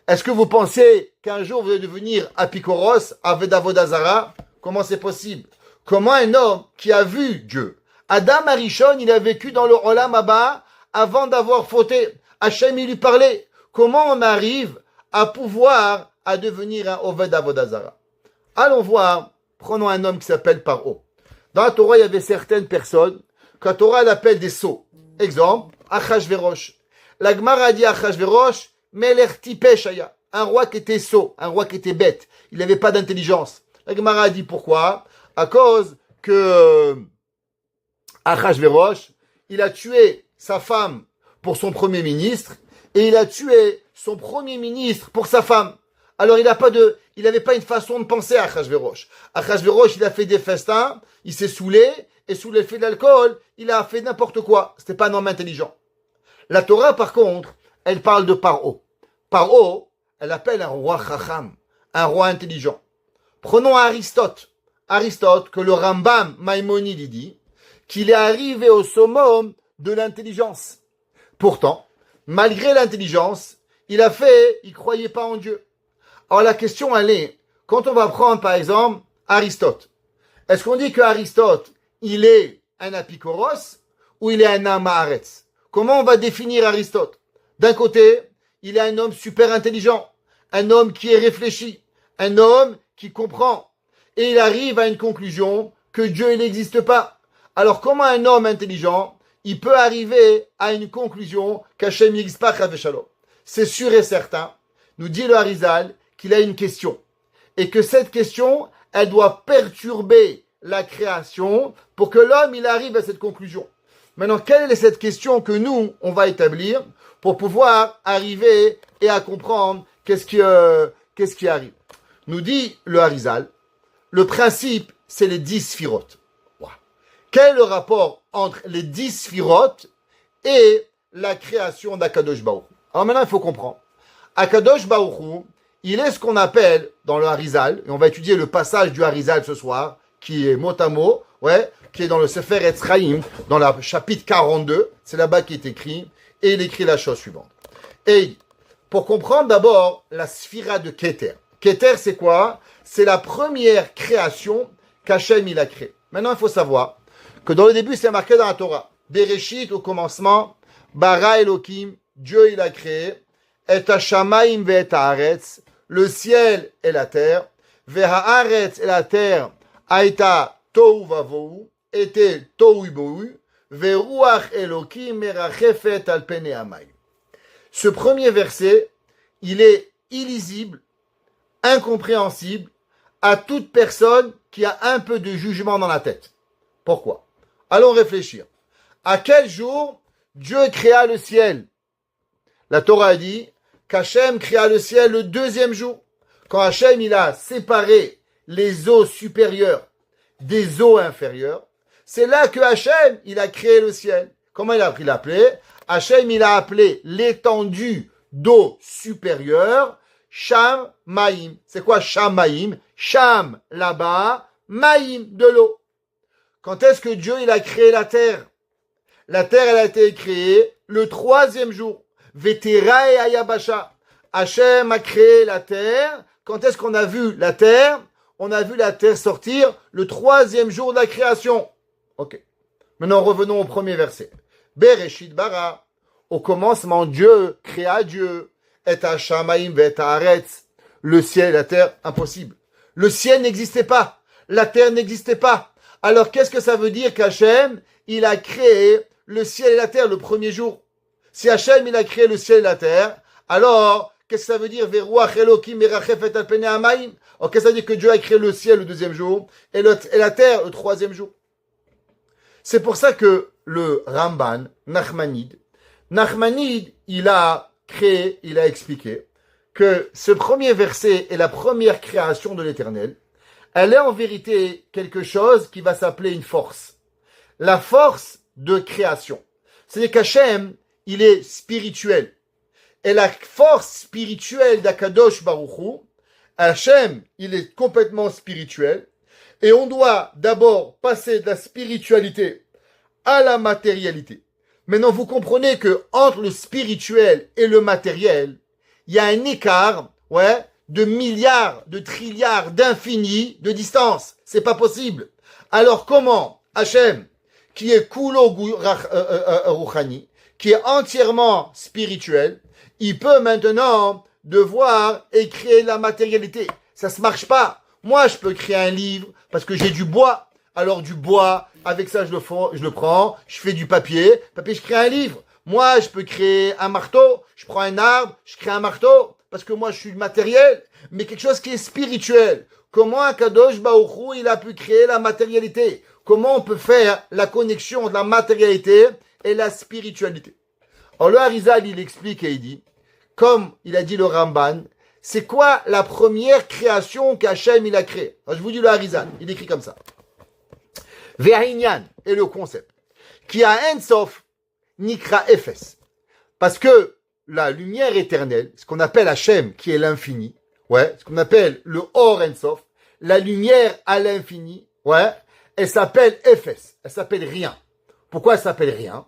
est-ce que vous pensez qu'un jour vous allez devenir apikoros, avec Avodah Zara? Comment c'est possible? Comment un homme qui a vu Dieu? Adam Arishon, il a vécu dans le Olam Haba avant d'avoir fauté. Hachem, il lui parlait. Comment on arrive à pouvoir à devenir un Oved Avodah Zara? Allons voir, prenons un homme qui s'appelle Paro. Dans la Torah, il y avait certaines personnes que la Torah l'appelle des sots. Exemple, Achashverosh. La Gemara dit Achashverosh, Melech Tipesh Haya. Un roi qui était sot, un roi qui était bête. Il n'avait pas d'intelligence. La Gemara dit pourquoi? À cause que Achashverosh, il a tué sa femme pour son premier ministre et il a tué son premier ministre pour sa femme. Alors il n'avait pas une façon de penser à Achashverosh. Achashverosh, il a fait des festins, il s'est saoulé et sous l'effet de l'alcool, il a fait n'importe quoi. C'était pas un homme intelligent. La Torah, par contre, elle parle de Paro. Paro, elle appelle un roi chacham, un roi intelligent. Prenons Aristote. Aristote, que le Rambam Maïmonide dit, qu'il est arrivé au summum de l'intelligence. Pourtant, malgré l'intelligence, il croyait pas en Dieu. Alors la question, elle est, quand on va prendre par exemple Aristote, est-ce qu'on dit que Aristote, il est un apikoros ou il est un amaharetz? Comment on va définir Aristote? D'un côté, il est un homme super intelligent, un homme qui est réfléchi, un homme qui comprend. Et il arrive à une conclusion que Dieu n'existe pas. Alors comment un homme intelligent, il peut arriver à une conclusion qu'Hachem n'existe pas, Chas v'Shalom? C'est sûr et certain, nous dit le Harizal, qu'il a une question. Et que cette question, elle doit perturber la création pour que l'homme, il arrive à cette conclusion. Maintenant, quelle est cette question que nous, on va établir pour pouvoir arriver et à comprendre qu'est-ce qui arrive? Nous dit le Harizal, le principe, c'est les 10 sphirotes. Wow. Quel est le rapport entre les 10 sphirotes et la création d'Akadosh Baruch Hu? Alors maintenant, il faut comprendre. Akadosh Baruch Hu, il est ce qu'on appelle dans le Harizal, et on va étudier le passage du Harizal ce soir, qui est mot à mot, qui est dans le Sefer Etz Chaim, dans le chapitre 42, c'est là-bas qui est écrit, et il écrit la chose suivante. Et pour comprendre d'abord la sphira de Keter. Keter, c'est quoi? C'est la première création qu'Hachem il a créée. Maintenant, il faut savoir que dans le début, c'est marqué dans la Torah. Bereshit, au commencement, Bara Elohim, Dieu il a créé, et Hashamaim ve'et haaretz, le ciel et la terre, ve'haaretz et la terre, aïta tohu vavohu, était tohu bohu, ve'ruach Elohim merachefet al pene hamayim. Ce premier verset, il est illisible, incompréhensible à toute personne qui a un peu de jugement dans la tête. Pourquoi? Allons réfléchir. À quel jour Dieu créa le ciel? La Torah dit qu'Hachem créa le ciel le deuxième jour. Quand Hachem il a séparé les eaux supérieures des eaux inférieures, c'est là que Hachem il a créé le ciel. Comment il a appelé? Hachem il a appelé l'étendue d'eau supérieure Sham Maïm. C'est quoi Sham Maïm? Sham là-bas, Maïm de l'eau. Quand est-ce que Dieu il a créé la terre? La terre elle a été créée le troisième jour. Vetera et Ayabasha. Hachem a créé la terre. Quand est-ce qu'on a vu la terre? on a vu la terre sortir le 3e jour de la création. Ok. Maintenant, revenons au premier verset. Bereshit bara. Au commencement, Dieu créa Dieu. Et hashamaim ve'et haaretz. Le ciel et la terre, impossible. Le ciel n'existait pas. La terre n'existait pas. Alors, qu'est-ce que ça veut dire qu'Hachem, il a créé le ciel et la terre le premier jour? Si Hachem, il a créé le ciel et la terre, alors, qu'est-ce que ça veut dire? Veruach Elokim merachef et al penei hamayim. Alors, qu'est-ce que ça veut dire que Dieu a créé le ciel le 2e jour et la terre le 3e jour? C'est pour ça que le Ramban, Nachmanide, il a créé, il a expliqué que ce premier verset est la première création de l'Éternel. Elle est en vérité quelque chose qui va s'appeler une force. La force de création. C'est-à-dire qu'Hachem, il est spirituel. Et la force spirituelle d'Akadosh Baruch Hu, Hachem, il est complètement spirituel. Et on doit d'abord passer de la spiritualité à la matérialité. Maintenant, vous comprenez que entre le spirituel et le matériel, il y a un écart, de milliards, de trilliards, d'infini de distance. C'est pas possible. Alors comment Hachem, qui est kulo ruchani, qui est entièrement spirituel, il peut maintenant devoir créer la matérialité? Ça se marche pas. Moi, je peux créer un livre parce que j'ai du bois. Alors du bois, avec ça je le prends, je fais du papier, je crée un livre. Moi, je peux créer un marteau, je prends un arbre, je crée un marteau, parce que moi je suis matériel, mais quelque chose qui est spirituel. Comment Akadosh Baruch Hu, il a pu créer la matérialité? Comment on peut faire la connexion de la matérialité et la spiritualité? Alors le Harizal, il explique et il dit, comme il a dit le Ramban, c'est quoi la première création qu'Hachem il a créée? Alors je vous dis le Harizal, il écrit comme ça. Ve'inyan est le concept. Qui a Ensof Nikra Efes. Parce que la lumière éternelle, ce qu'on appelle Hachem, qui est l'infini, ce qu'on appelle le Or Ensof, la lumière à l'infini, elle s'appelle Efes. Elle s'appelle rien. Pourquoi elle s'appelle rien?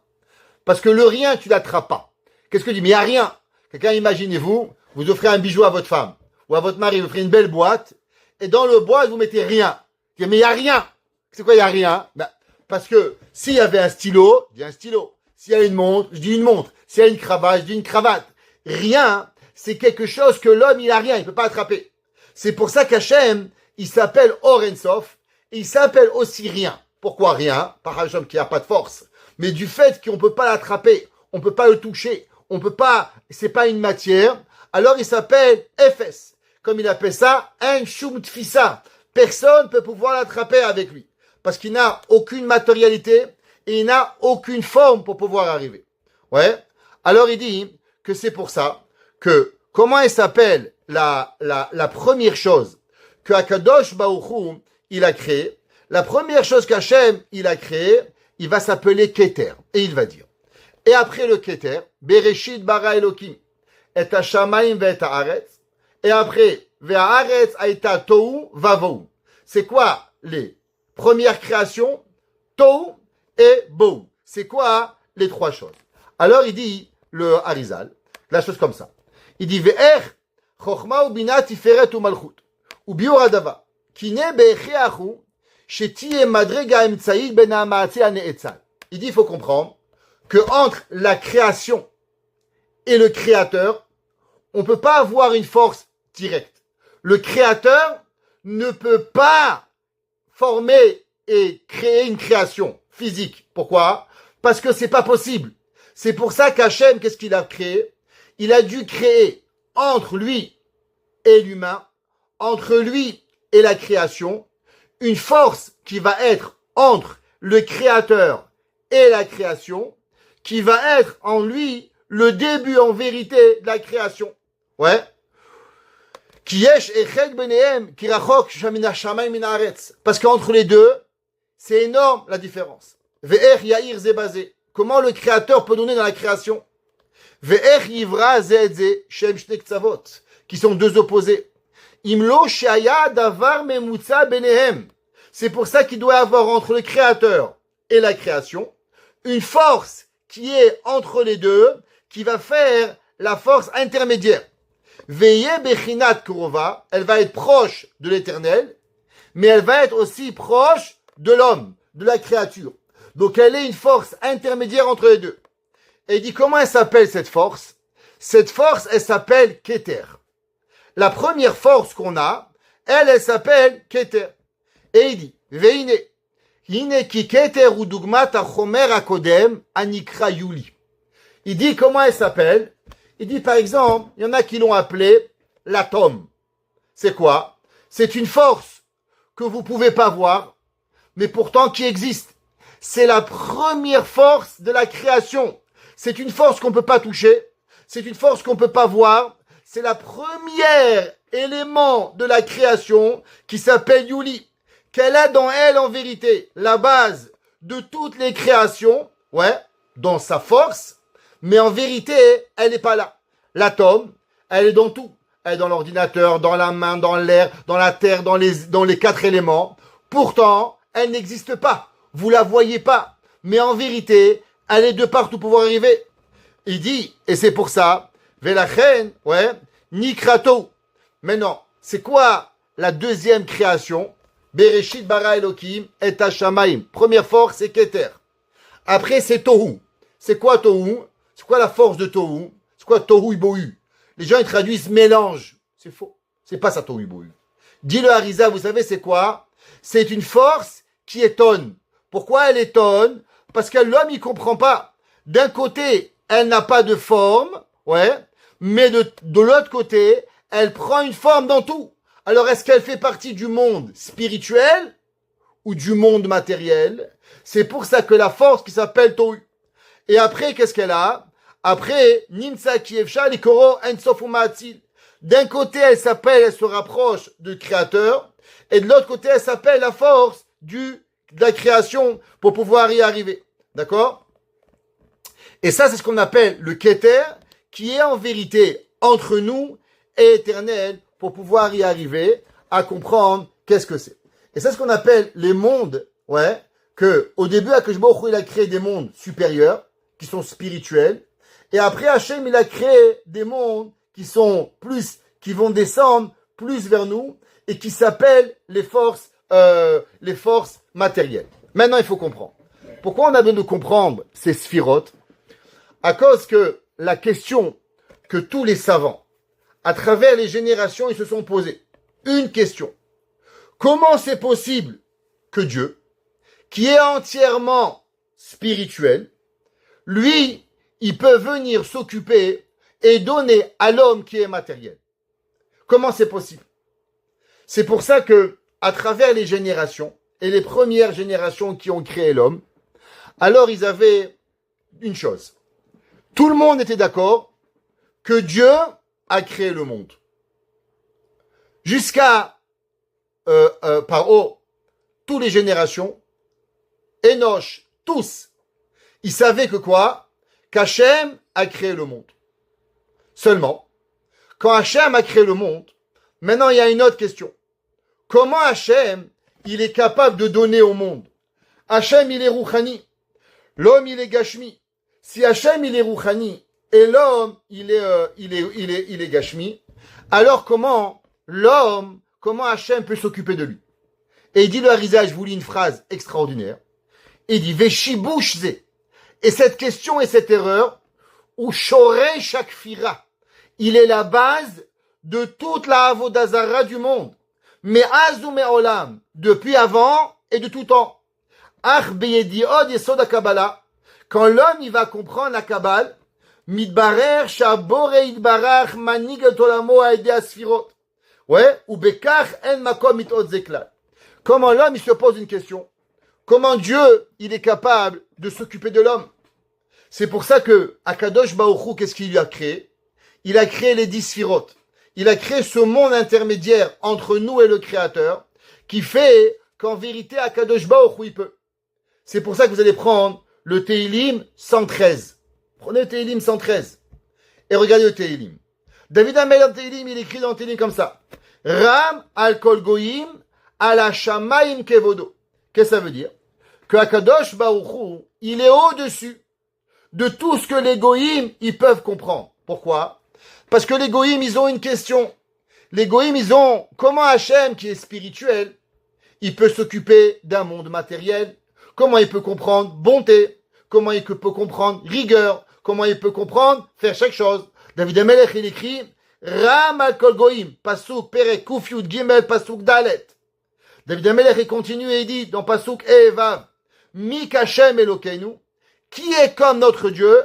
Parce que le rien, tu l'attrapes pas. Qu'est-ce que je dis? Mais il n'y a rien. Quelqu'un, imaginez-vous, vous offrez un bijou à votre femme, ou à votre mari, vous offrez une belle boîte, et dans le boîte, vous mettez rien. Mais il n'y a rien. C'est quoi, il n'y a rien? Parce que s'il y avait un stylo, je dis un stylo. S'il y a une montre, je dis une montre. S'il y a une cravate, je dis une cravate. Rien, c'est quelque chose que l'homme, il a rien, il peut pas attraper. C'est pour ça qu'Hachem, il s'appelle Or Ensof, et il s'appelle aussi rien. Pourquoi rien? Par Hachem qui n'a pas de force. Mais du fait qu'on peut pas l'attraper, on peut pas le toucher, on peut pas, c'est pas une matière, alors il s'appelle Efes. Comme il appelle ça, un shum tfisa. Personne ne peut pouvoir l'attraper avec lui. Parce qu'il n'a aucune matérialité et il n'a aucune forme pour pouvoir arriver. Alors il dit que c'est pour ça que, comment elle s'appelle la première chose que Akadosh Baruch Hu, il a créé? La première chose qu'Hachem, il a créé, il va s'appeler Keter. Et il va dire. Et après le Keter, Bereshit bara Elokim, et hashamayim ve'et haaretz. Et après, ve'haaretz haïta tohu vavohu. C'est quoi les premières créations? Tohu et bohu. C'est quoi les trois choses? Alors il dit, le Harizal, la chose comme ça. Il dit, ve'er chokhma u bina tiferet u malchut. U biur adava. Ki ne be'echeachu, shetiye madrega emtsaïd ben ha'ma'atzeh ha'ne'etzal. Il dit, il faut comprendre que entre la création et le créateur, on peut pas avoir une force directe. Le créateur ne peut pas former et créer une création physique. Pourquoi? Parce que c'est pas possible. C'est pour ça qu'Hachem, qu'est-ce qu'il a créé? Il a dû créer entre lui et l'humain, entre lui et la création, une force qui va être entre le créateur et la création, qui va être en lui le début en vérité de la création. Parce qu'entre les deux, c'est énorme la différence. Comment le créateur peut donner dans la création? Qui sont deux opposés. C'est pour ça qu'il doit y avoir entre le créateur et la création une force qui est entre les deux, qui va faire la force intermédiaire. Veillez bechinat kurova, elle va être proche de l'éternel, mais elle va être aussi proche de l'homme, de la créature. Donc elle est une force intermédiaire entre les deux. Et il dit comment elle s'appelle cette force? Cette force, elle s'appelle Keter. La première force qu'on a, elle s'appelle Keter. Et il dit, Veine, Hine ki Keter ou Dugmat achomer akodem anikra Yuli. Il dit comment elle s'appelle? Il dit par exemple, il y en a qui l'ont appelée l'atome. C'est quoi? C'est une force que vous pouvez pas voir, mais pourtant qui existe. C'est la première force de la création. C'est une force qu'on peut pas toucher. C'est une force qu'on peut pas voir. C'est la première élément de la création qui s'appelle Yuli. Qu'elle a dans elle en vérité la base de toutes les créations, ouais, dans sa force, mais en vérité, elle n'est pas là. L'atome, elle est dans tout. Elle est dans l'ordinateur, dans la main, dans l'air, dans la terre, dans les 4 éléments. Pourtant, elle n'existe pas. Vous la voyez pas. Mais en vérité, elle est de partout pour pouvoir arriver. Il dit, et c'est pour ça, Velachen, ouais, Nikrato. Maintenant, c'est quoi la deuxième création? Bereshit bara Elokim et Hashamaim. Première force, c'est Keter. Après, c'est Tohu. C'est quoi Tohu? C'est quoi la force de Tohu? C'est quoi Tohu Bohu? Les gens, ils traduisent mélange. C'est faux. C'est pas ça, Tohu Bohu. Dit le Harizah, vous savez, c'est quoi? C'est une force qui étonne. Pourquoi elle étonne? Parce que l'homme, il comprend pas. D'un côté, elle n'a pas de forme, ouais, mais de l'autre côté, elle prend une forme dans tout. Alors, est-ce qu'elle fait partie du monde spirituel ou du monde matériel? C'est pour ça que la force qui s'appelle Tohu. Et après, qu'est-ce qu'elle a? Après, Nimsa Kievsha Likoro Ensof Umatil. D'un côté, elle se rapproche du créateur, et de l'autre côté, elle s'appelle la force de la création pour pouvoir y arriver. D'accord? Et ça, c'est ce qu'on appelle le Keter, qui est en vérité entre nous et éternel pour pouvoir y arriver à comprendre qu'est-ce que c'est. Et c'est ce qu'on appelle les mondes, ouais, que au début, Akadosh Baruch Hu, il a créé des mondes supérieurs, qui sont spirituels, et après Hachem, il a créé des mondes qui sont qui vont descendre plus vers nous, et qui s'appellent les forces matérielles. Maintenant, il faut comprendre. Pourquoi on a besoin de comprendre ces sphirotes? À cause que la question que tous les savants, à travers les générations, ils se sont posés. Une question. Comment c'est possible que Dieu, qui est entièrement spirituel, lui, il peut venir s'occuper et donner à l'homme qui est matériel? Comment c'est possible? C'est pour ça que, à travers les générations, et les premières générations qui ont créé l'homme, alors ils avaient une chose. Tout le monde était d'accord que Dieu a créé le monde. Jusqu'à Paro, toutes les générations, Enoch, tous, ils savaient que quoi? Qu'Hachem a créé le monde. Seulement, quand Hachem a créé le monde, maintenant il y a une autre question. Comment Hachem, il est capable de donner au monde? Hachem, il est Rouhani. L'homme, il est Gashmi. Si Hachem, il est Rouhani, et l'homme, il est Gashmi, alors comment Hachem peut s'occuper de lui? Et il dit le Harizah, je vous lis une phrase extraordinaire. Il dit, Veshibushze. Et cette question et cette erreur, ou Shorei Shakfira, il est la base de toute la Avodazara du monde. Mais Azume Olam, depuis avant et de tout temps. Ach beyediod yesod Kabbalah, quand l'homme il va comprendre la Kabbale, Midbarer Shabore Idbarach Manig Tolamo Aede Asfirot. Ouais, ou Bekach En Makom Mitod Zeklal. Comment l'homme il se pose une question. Comment Dieu il est capable de s'occuper de l'homme? C'est pour ça que Akadosh Baruch Hu, qu'est-ce qu'il a créé? Il a créé les 10 Sfirot. Il a créé ce monde intermédiaire entre nous et le Créateur, qui fait qu'en vérité Akadosh Baruch Hu il peut. C'est pour ça que vous allez prendre le Teilim 113. Prenez le Teilim 113 et regardez le Teilim. David Amel en Teilim, il écrit dans le Teilim comme ça. Ram al kol goyim ala shamayim kevodo. Qu'est-ce que ça veut dire? Que Akadosh Baruch Hu, il est au-dessus de tout ce que les goyim, ils peuvent comprendre. Pourquoi? Parce que les goyim, ils ont une question. Les goyim, ils ont comment Hachem, qui est spirituel, il peut s'occuper d'un monde matériel? Comment il peut comprendre bonté? Comment il peut comprendre rigueur? Comment il peut comprendre faire chaque chose? David Amelech, il écrit Ram al kol goïm, pasuk perek kuf yud gimel pasuk dalet. David Amelech, il continue et il dit dans pasuk evav, mi kashem elokeinu, qui est comme notre Dieu,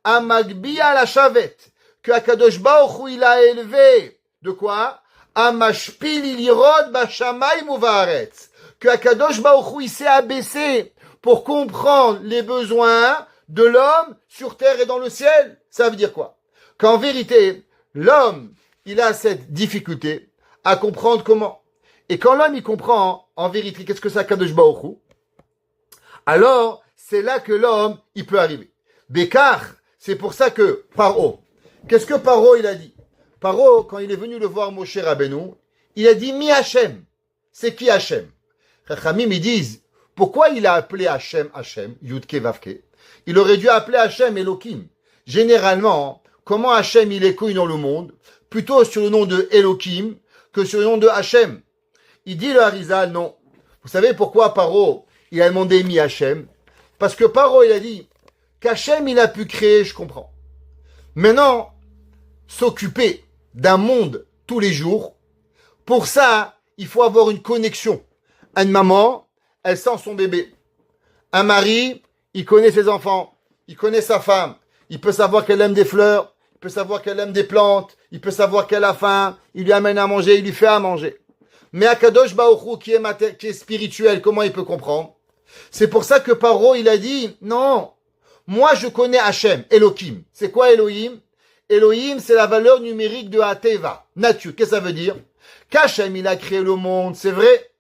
amagbia la chavet, que Akadosh Baruch Hu il a élevé, de quoi? Amashpil ilirod bashamayim uvaretz, que Akadosh Baruch Hu il s'est abaissé pour comprendre les besoins de l'homme sur terre et dans le ciel. Ça veut dire quoi? Qu'en vérité, l'homme, il a cette difficulté à comprendre comment. Et quand l'homme, il comprend, en vérité, qu'est-ce que c'est Akadosh Baruch Hu, alors, c'est là que l'homme, il peut arriver. Békar, c'est pour ça que Paro, qu'est-ce que Paro, il a dit? Paro, quand il est venu le voir Moshe Rabbeinu, il a dit Mi Hachem. C'est qui Hachem? Chachamim, ils disent, pourquoi il a appelé Hachem Hachem, Yudke Vavke? Il aurait dû appeler Hachem Elohim. Généralement, comment Hachem il est connu dans le monde? Plutôt sur le nom de Elohim que sur le nom de Hachem. Il dit le Harizal, non. Vous savez pourquoi Paro, il a demandé Mi Hachem? Parce que Paro, il a dit qu'Hachem, il a pu créer, je comprends. Maintenant, s'occuper d'un monde tous les jours, pour ça, il faut avoir une connexion. Une maman, elle sent son bébé. Un mari, il connaît ses enfants, il connaît sa femme, il peut savoir qu'elle aime des fleurs, il peut savoir qu'elle aime des plantes, il peut savoir qu'elle a faim, il lui amène à manger, il lui fait à manger. Mais Akadosh Baruch Hu, qui est spirituel, comment il peut comprendre? C'est pour ça que Paro, il a dit, non, moi je connais Hachem, Elohim. C'est quoi Elohim? Elohim, c'est la valeur numérique de Hateva, nature. Qu'est-ce que ça veut dire? Qu'Hachem, il a créé le monde, c'est vrai.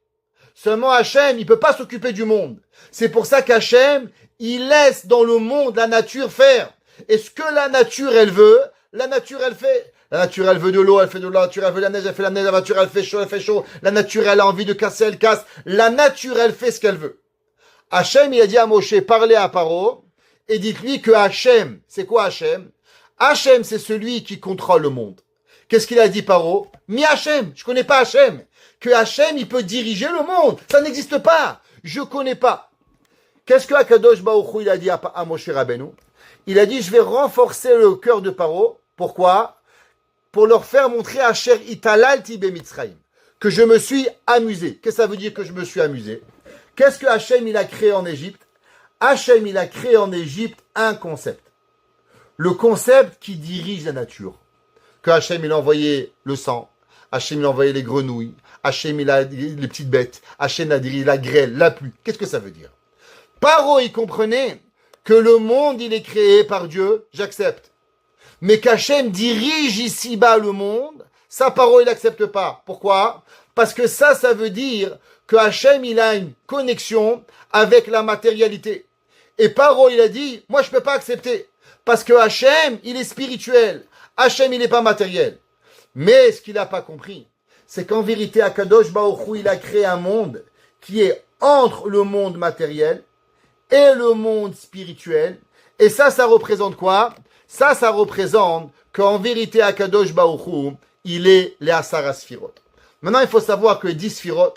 Seulement Hachem, il peut pas s'occuper du monde. C'est pour ça qu'Hachem, il laisse dans le monde la nature faire. Et ce que la nature, elle veut, la nature, elle fait. La nature, elle veut de l'eau, elle fait de l'eau. La nature, elle veut la neige, elle fait la neige. La nature, elle fait chaud, elle fait chaud. La nature, elle a envie de casser, elle casse. La nature, elle fait ce qu'elle veut. Hachem, il a dit à Moshe, parlez à Paro, et dites-lui que Hachem, c'est quoi Hachem? Hachem, c'est celui qui contrôle le monde. Qu'est-ce qu'il a dit Paro? Mi Hachem, je connais pas Hachem. Que Hachem, il peut diriger le monde. Ça n'existe pas. Je connais pas. Qu'est-ce que Akadosh Baruch Hu, il a dit à Moshe Rabbeinu? Il a dit, je vais renforcer le cœur de Paro. Pourquoi? Pour leur faire montrer Asher Italal Tibe Mitzrayim. Que je me suis amusé. Qu'est-ce que ça veut dire que je me suis amusé? Qu'est-ce que Hachem, il a créé en Égypte? Hachem, il a créé en Égypte un concept. Le concept qui dirige la nature. Que Hachem, il a envoyé le sang. Hachem, il a envoyé les grenouilles. Hachem, il a les petites bêtes. Hachem, il a dit la grêle, la pluie. Qu'est-ce que ça veut dire? Paro, il comprenait que le monde, il est créé par Dieu. J'accepte. Mais qu'Hachem dirige ici-bas le monde, ça, Paro, il n'accepte pas. Pourquoi? Parce que ça veut dire que Hachem, il a une connexion avec la matérialité. Et Paro, il a dit, moi, je peux pas accepter. Parce que Hachem, il est spirituel. Hachem, il n'est pas matériel. Mais ce qu'il n'a pas compris, c'est qu'en vérité, Akadosh Baruch Hu, il a créé un monde qui est entre le monde matériel et le monde spirituel. Et ça représente quoi? Ça représente qu'en vérité, Akadosh Baruch Hu, il est les Asara Sfirot. Maintenant, il faut savoir que les 10 Sfirot,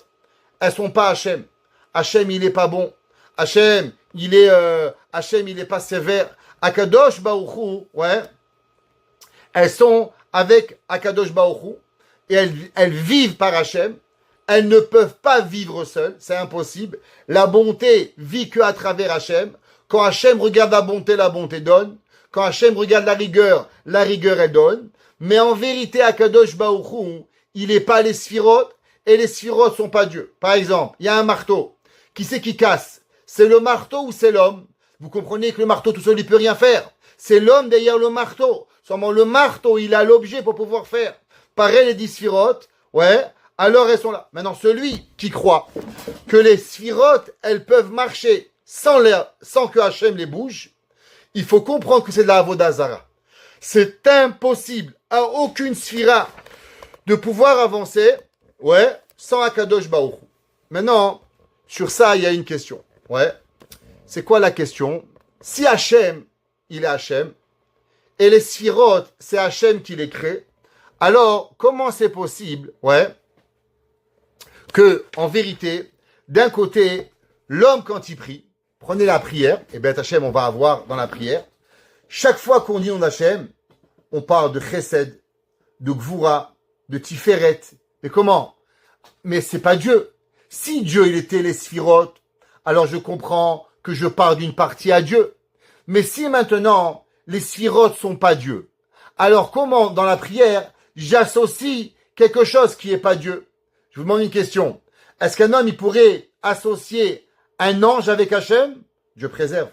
elles sont pas Hachem. Hachem, il est pas bon. Hachem, il est pas sévère. Akadosh Baruch Hu, ouais, elles sont avec Akadosh Baruch Hu et elles vivent par Hachem. Elles ne peuvent pas vivre seules, c'est impossible. La bonté vit que à travers Hachem. Quand Hachem regarde la bonté donne. Quand Hachem regarde la rigueur elle donne. Mais en vérité, Akadosh Baruch Hu, il n'est pas les Sphirot et les Sphirot sont pas Dieu. Par exemple, il y a un marteau. Qui c'est qui casse? C'est le marteau ou c'est l'homme? Vous comprenez que le marteau tout seul, il peut rien faire. C'est l'homme derrière le marteau. Seulement le marteau, il a l'objet pour pouvoir faire. Pareil, les 10 Sphirotes, ouais, alors elles sont là. Maintenant, celui qui croit que les Sphirotes, elles peuvent marcher sans que Hachem les bouge, il faut comprendre que c'est de la Avodah Zara. C'est impossible à aucune Sphira de pouvoir avancer, ouais, sans Akadosh Baruch Hu. Maintenant, sur ça, il y a une question. Ouais. C'est quoi la question? Si Hachem, il est Hachem, et les Sphirot, c'est Hachem qui les crée, alors comment c'est possible, ouais, que, en vérité, D'un côté, l'homme quand il prie, prenez la prière, et bien Hachem, on va avoir dans la prière, chaque fois qu'on dit on Hachem, on parle de Chesed, de Gvura, de Tiferet. Mais comment? Mais c'est pas Dieu. Si Dieu, il était les sphirotes, alors je comprends que je parle d'une partie à Dieu. Mais si maintenant, les sphirotes sont pas Dieu, alors comment, dans la prière, j'associe quelque chose qui est pas Dieu? Je vous demande une question. Est-ce qu'un homme, il pourrait associer un ange avec Hachem? Dieu préserve.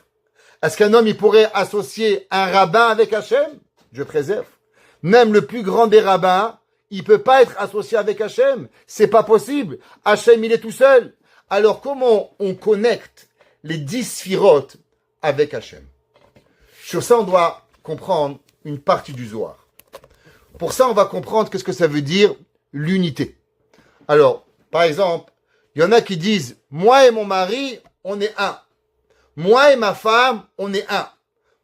Est-ce qu'un homme, il pourrait associer un rabbin avec Hachem? Dieu préserve. Même le plus grand des rabbins, il peut pas être associé avec Hachem. C'est pas possible. Hachem, il est tout seul. Alors, comment on connecte les 10 sphirotes avec Hachem? Sur ça, on doit comprendre une partie du Zohar. Pour ça, on va comprendre qu'est-ce que ça veut dire l'unité. Alors, par exemple, il y en a qui disent, moi et mon mari, on est un. Moi et ma femme, on est un.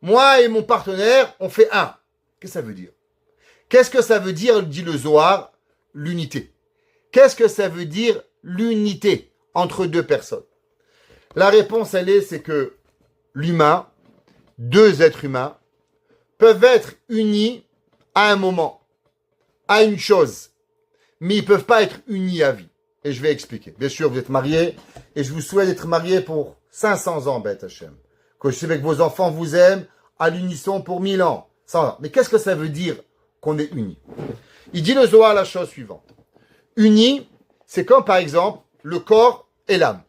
Moi et mon partenaire, on fait un. Qu'est-ce que ça veut dire? Qu'est-ce que ça veut dire, dit le Zohar, l'unité? Qu'est-ce que ça veut dire l'unité entre deux personnes? La réponse, c'est que l'humain, deux êtres humains, peuvent être unis à un moment, à une chose, mais ils ne peuvent pas être unis à vie. Et je vais expliquer. Bien sûr, vous êtes mariés, et je vous souhaite d'être mariés pour 500 ans, Beth Hachem. Que je sais que vos enfants vous aiment à l'unisson pour 1000 ans. 100 ans. Mais qu'est-ce que ça veut dire qu'on est unis? Il dit le Zohar la chose suivante. Unis, c'est comme par exemple le corps et l'âme.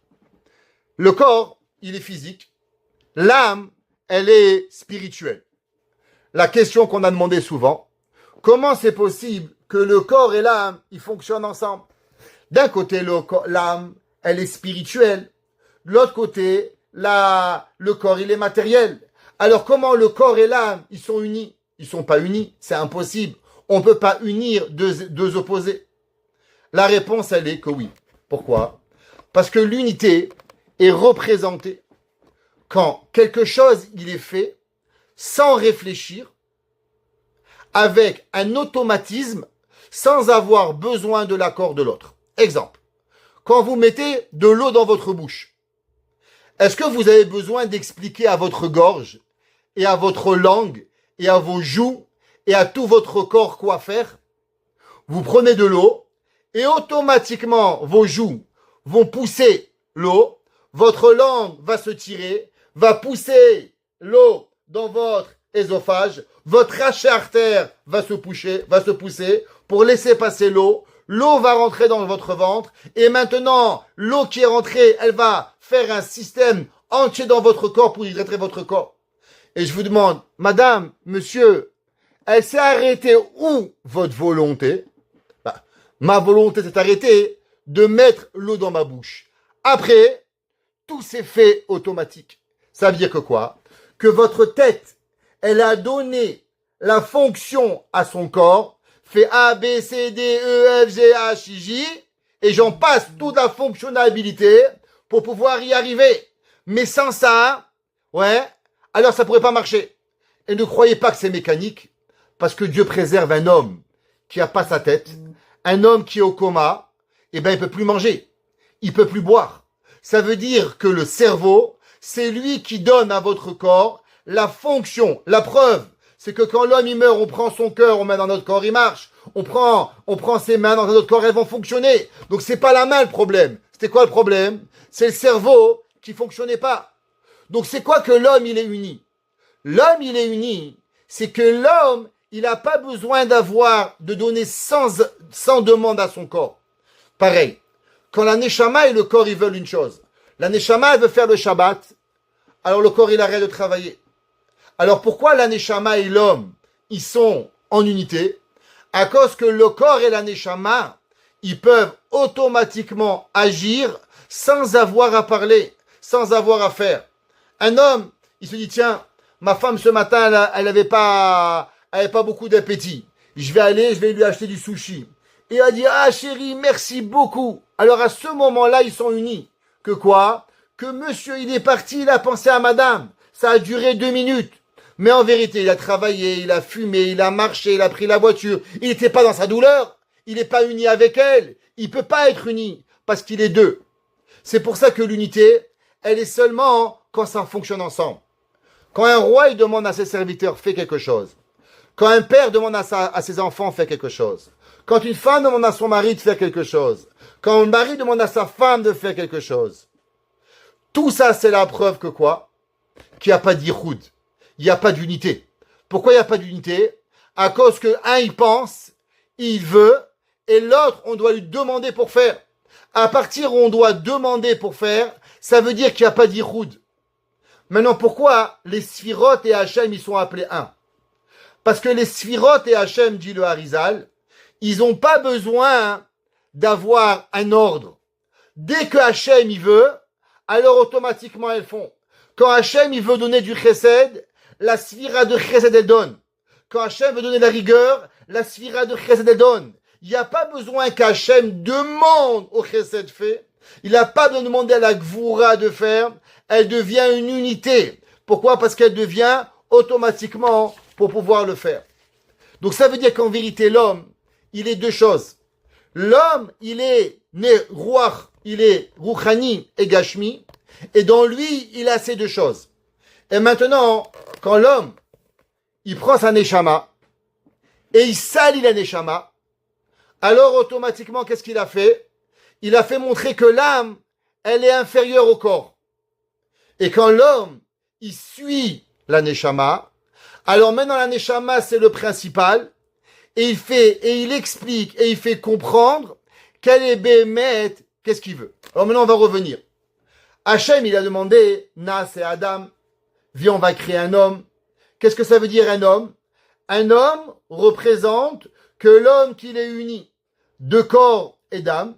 Le corps, il est physique. L'âme, elle est spirituelle. La question qu'on a demandé souvent, comment c'est possible que le corps et l'âme, ils fonctionnent ensemble? D'un côté, l'âme, elle est spirituelle. De l'autre côté, le corps, il est matériel. Alors comment le corps et l'âme, ils sont unis? Ils sont pas unis, c'est impossible. On ne peut pas unir deux opposés. La réponse, elle est que oui. Pourquoi? Parce que l'unité est représentée quand quelque chose, il est fait sans réfléchir, avec un automatisme, sans avoir besoin de l'accord de l'autre. Exemple, quand vous mettez de l'eau dans votre bouche, est-ce que vous avez besoin d'expliquer à votre gorge et à votre langue et à vos joues et à tout votre corps quoi faire? Vous prenez de l'eau et automatiquement vos joues vont pousser l'eau, votre langue va se tirer, va pousser l'eau dans votre œsophage, votre trachée artère va se pousser pour laisser passer l'eau. L'eau va rentrer dans votre ventre et maintenant, l'eau qui est rentrée, elle va faire un système entier dans votre corps pour hydrater votre corps. Et je vous demande, madame, monsieur, elle s'est arrêtée où votre volonté? Ma volonté s'est arrêtée de mettre l'eau dans ma bouche. Après, tout s'est fait automatique. Ça veut dire que quoi? Que votre tête, elle a donné la fonction à son corps, fait A, B, C, D, E, F, G, H, I, J, et j'en passe toute la fonctionnalité pour pouvoir y arriver. Mais sans ça, ouais, alors ça pourrait pas marcher. Et ne croyez pas que c'est mécanique, parce que Dieu préserve un homme qui a pas sa tête, un homme qui est au coma, eh ben il peut plus manger, il peut plus boire. Ça veut dire que le cerveau, c'est lui qui donne à votre corps la fonction. La preuve, c'est que quand l'homme il meurt, on prend son cœur, on met dans notre corps, il marche. On prend ses mains dans notre corps, elles vont fonctionner. Donc c'est pas la main le problème. C'était quoi le problème? C'est le cerveau qui fonctionnait pas. Donc c'est quoi que l'homme il est uni? L'homme il est uni, c'est que l'homme il n'a pas besoin de donner sans demande à son corps. Pareil, quand la neshama et le corps ils veulent une chose. La neshama elle veut faire le Shabbat, alors le corps il arrête de travailler. Alors pourquoi la neshama et l'homme ils sont en unité? À cause que le corps et la neshama ils peuvent automatiquement agir sans avoir à parler, sans avoir à faire. Un homme, il se dit tiens, ma femme ce matin elle avait pas beaucoup d'appétit. Je vais lui acheter du sushi. Et elle dit ah chérie, merci beaucoup. Alors à ce moment-là, ils sont unis. Que quoi? Que monsieur il est parti, il a pensé à madame. Ça a duré 2 minutes. Mais en vérité, il a travaillé, il a fumé, il a marché, il a pris la voiture. Il n'était pas dans sa douleur. Il n'est pas uni avec elle. Il peut pas être uni parce qu'il est deux. C'est pour ça que l'unité, elle est seulement quand ça fonctionne ensemble. Quand un roi il demande à ses serviteurs, fais quelque chose. Quand un père demande à ses enfants, fais quelque chose. Quand une femme demande à son mari de faire quelque chose. Quand un mari demande à sa femme de faire quelque chose. Tout ça, c'est la preuve que quoi? Qu'il n'y a pas d'Ihoud. Il n'y a pas d'unité. Pourquoi il n'y a pas d'unité? À cause que un, il pense, il veut, et l'autre, on doit lui demander pour faire. À partir où on doit demander pour faire, ça veut dire qu'il n'y a pas d'Ihoud. Maintenant, pourquoi les Sphirot et Hachem, ils sont appelés un? Parce que les Sphirot et Hachem, dit le Harizal, ils n'ont pas besoin d'avoir un ordre. Dès que Hachem, il veut, alors automatiquement, elles font. Quand Hachem, il veut donner du chesed, la sphira de chesed, elle donne. Quand Hachem veut donner la rigueur, la sphira de chesed, elle donne. Il n'y a pas besoin qu'Hachem demande au chesed fait. Il n'a pas de demander à la gvoura de faire. Elle devient une unité. Pourquoi? Parce qu'elle devient automatiquement pour pouvoir le faire. Donc ça veut dire qu'en vérité, l'homme, il est deux choses. L'homme, il est né ruach, il est ruchani et gashmi. Et dans lui, il a ces deux choses. Et maintenant, quand l'homme, il prend sa neshama, et il salit la neshama, alors automatiquement, qu'est-ce qu'il a fait? Il a fait montrer que l'âme, elle est inférieure au corps. Et quand l'homme, il suit la neshama, alors maintenant la neshama, c'est le principal, et il explique, et il fait comprendre quel est Bémet, qu'est-ce qu'il veut. Alors maintenant, on va revenir. Hachem, il a demandé, Nas et Adam, viens, on va créer un homme. Qu'est-ce que ça veut dire un homme? Un homme représente que l'homme qu'il est uni de corps et d'âme,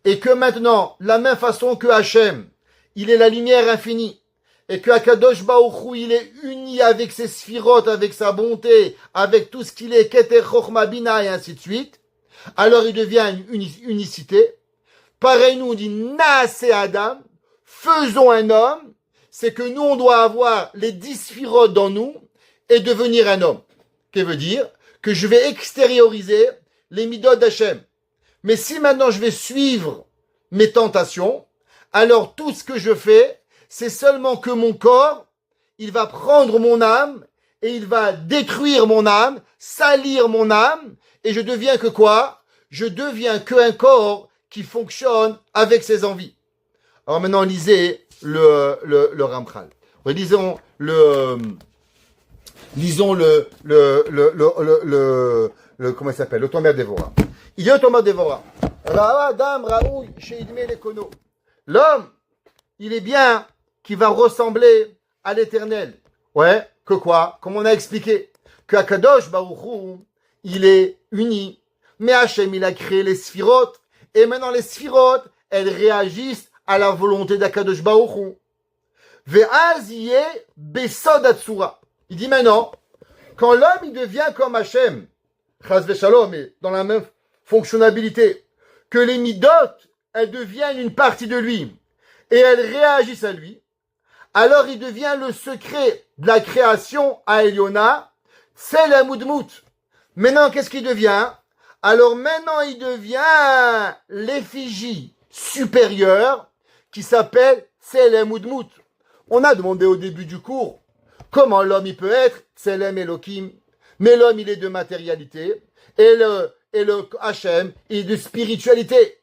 et que maintenant, la même façon que Hachem, il est la lumière infinie, et que Akadosh Baruch Hu, il est uni avec ses sphirotes, avec sa bonté, avec tout ce qu'il est, Keter Chochma Bina, et ainsi de suite, alors il devient une unicité. Pareil, nous, on dit Naase Adam, faisons un homme, c'est que nous, on doit avoir les 10 sphirotes dans nous et devenir un homme. Qu'est-ce que veut dire? Que je vais extérioriser les midot d'Hachem. Mais si maintenant je vais suivre mes tentations, alors tout ce que je fais, c'est seulement que mon corps, il va prendre mon âme et il va détruire mon âme, salir mon âme, et je deviens que quoi? Je deviens qu'un corps qui fonctionne avec ses envies. Alors maintenant, lisez le Ramchal. Lisons comment il s'appelle? Le Tomer Devora. Il y a un Tomer Devora. Adam Raoui Sheidme Lekono. L'homme, il est bien qui va ressembler à l'éternel. Ouais, que quoi? Comme on a expliqué. Que Akadosh Baruch Hu, il est uni. Mais Hachem, il a créé les sphirotes. Et maintenant, les sphirotes, elles réagissent à la volonté d'Akadosh Baruch Hu. Ve'az yeh besod hatzura. Il dit maintenant, quand l'homme, il devient comme Hachem, chas v'shalom, mais dans la même fonctionnalité, que les midot, elles deviennent une partie de lui, et elles réagissent à lui, alors il devient le secret de la création à Eliona, c'est la moudmout. Maintenant, qu'est-ce qu'il devient? Alors maintenant, il devient l'effigie supérieure qui s'appelle Tselem Moudmout. On a demandé au début du cours comment l'homme il peut être Tselem Elohim, mais l'homme il est de matérialité et le Hachem il est de spiritualité.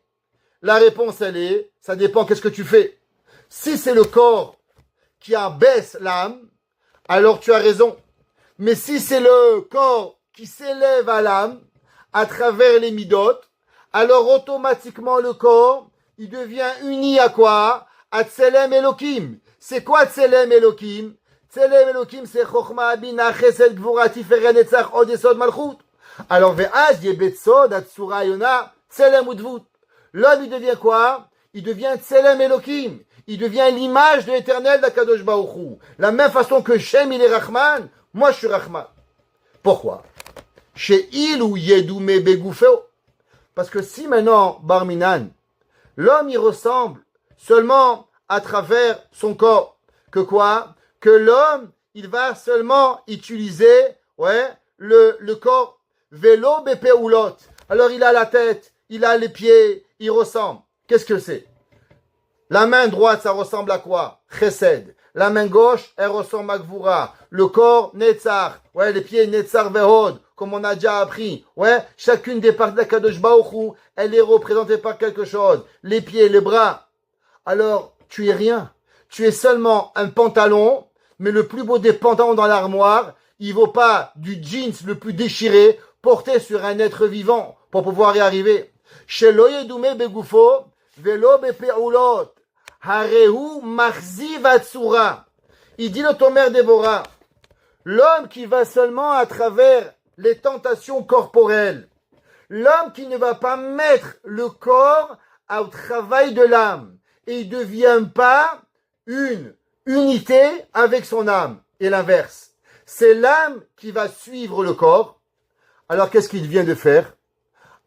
La réponse elle est, ça dépend qu'est-ce que tu fais. Si c'est le corps qui abaisse l'âme, alors tu as raison. Mais si c'est le corps qui s'élève à l'âme à travers les midot, alors automatiquement le corps il devient uni à quoi? À Tselem Elohim. C'est quoi Tselem Elohim? Tselem Elohim, c'est Chochma, Bina, Chesed, Gvura, Tiferet, Netzach, Od, Yesod, Malchut. Alors, Ve'az, Yebetsod, Atsura, Yona, Tselem Udvut. L'homme, il devient quoi? Il devient Tselem Elohim. Il devient l'image de l'éternel d'Akadosh Baruch Hu. La même façon que Shem, il est Rahman, moi, je suis Rahman. Pourquoi? Chez il ou Yedoume Begoufeo. Parce que si maintenant, Barminan, l'homme, il ressemble seulement à travers son corps. Que quoi? Que l'homme, il va seulement utiliser, le corps. Vélo bepeoulot. Alors il a la tête, il a les pieds, il ressemble. Qu'est-ce que c'est? La main droite, ça ressemble à quoi? Chesed. La main gauche, elle ressemble à Gvura. Le corps, Netzar. Ouais, les pieds, Netzar Vehod, comme on a déjà appris. Ouais, chacune des parties d'Akadosh Baruch Hu, elle est représentée par quelque chose. Les pieds, les bras. Alors, tu es rien. Tu es seulement un pantalon, mais le plus beau des pantalons dans l'armoire, il vaut pas du jeans le plus déchiré porté sur un être vivant pour pouvoir y arriver. Shelo yedume begufo, velo bepeulot. Harehu marziv atsura. Il dit le Tomer Déborah, l'homme qui va seulement à travers les tentations corporelles, l'homme qui ne va pas mettre le corps au travail de l'âme, et il ne devient pas une unité avec son âme, et l'inverse. C'est l'âme qui va suivre le corps. Alors qu'est-ce qu'il vient de faire?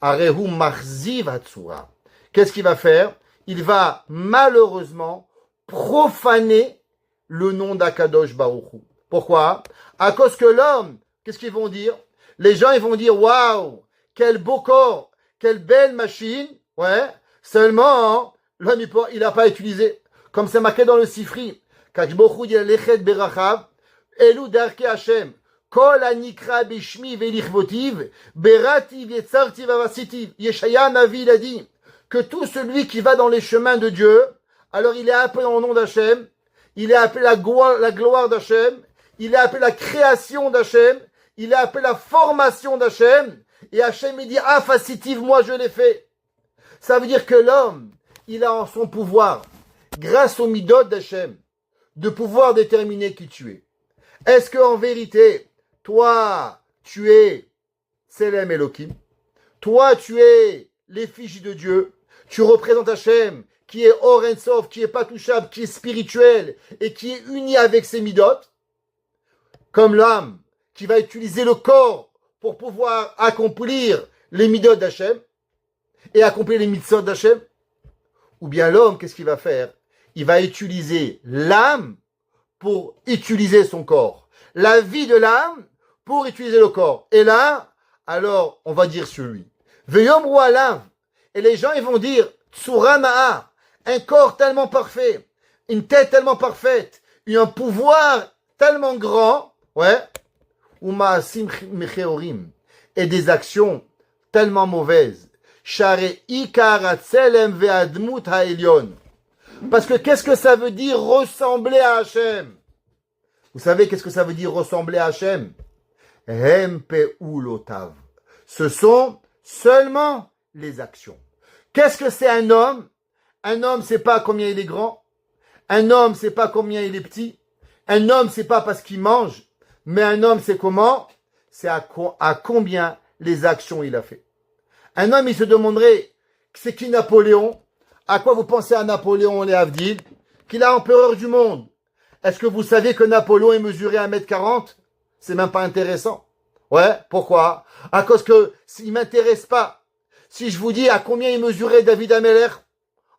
Harehu marziv atsura. Qu'est-ce qu'il va faire? Il va malheureusement profaner le nom d'Akadosh Baruch Hu. Pourquoi? À cause que l'homme, qu'est-ce qu'ils vont dire? Les gens, ils vont dire, waouh, quel beau corps, quelle belle machine. Ouais, seulement, l'homme, il n'a pas utilisé. Comme c'est marqué dans le Sifri. Kadosh Baruch Hu dit, lechet berachav, elu darke Hashem. Kol anikra bishmi velichvotiv, berativ yetzartiv avasitiv. Yeshaya Navi, il a dit, que tout celui qui va dans les chemins de Dieu, alors il est appelé en nom d'Hachem, il est appelé la gloire d'Hachem, il est appelé la création d'Hachem, il est appelé la formation d'Hachem, et Hachem il dit, ah facitive, moi je l'ai fait. Ça veut dire que l'homme, il a en son pouvoir, grâce au midot d'Hachem, de pouvoir déterminer qui tu es. Est-ce qu'en vérité, toi, tu es Selem Elohim, toi tu es l'effigie de Dieu, tu représentes Hachem, qui est Or En Sof, qui est pas touchable, qui est spirituel, et qui est uni avec ses midot, comme l'âme, qui va utiliser le corps pour pouvoir accomplir les midot d'Hachem, et accomplir les mitzvot d'Hachem, ou bien l'homme, qu'est-ce qu'il va faire? Il va utiliser l'âme pour utiliser son corps. La vie de l'âme pour utiliser le corps. Et là, alors, on va dire sur lui. Veyomru alav. Et les gens, ils vont dire, Tsura ma'a, un corps tellement parfait, une tête tellement parfaite, un pouvoir tellement grand, ouais, ou ma'asim mecheorim, et des actions tellement mauvaises. Share ikar atzelem ve'admut ha'elyon. Parce que qu'est-ce que ça veut dire ressembler à Hachem? Vous savez qu'est-ce que ça veut dire ressembler à Hachem? Hem pe'ulotav. Ce sont seulement les actions. Qu'est-ce que c'est un homme? Un homme, c'est pas combien il est grand. Un homme, c'est pas combien il est petit. Un homme, c'est pas parce qu'il mange. Mais un homme, c'est comment? C'est à combien les actions il a fait. Un homme, il se demanderait, c'est qui Napoléon? À quoi vous pensez à Napoléon, les Havdil? Qu'il a empereur du monde. Est-ce que vous savez que Napoléon est mesuré 1m40? C'est même pas intéressant. Ouais, pourquoi? À cause que s'il m'intéresse pas. Si je vous dis à combien il mesurait David Ameller,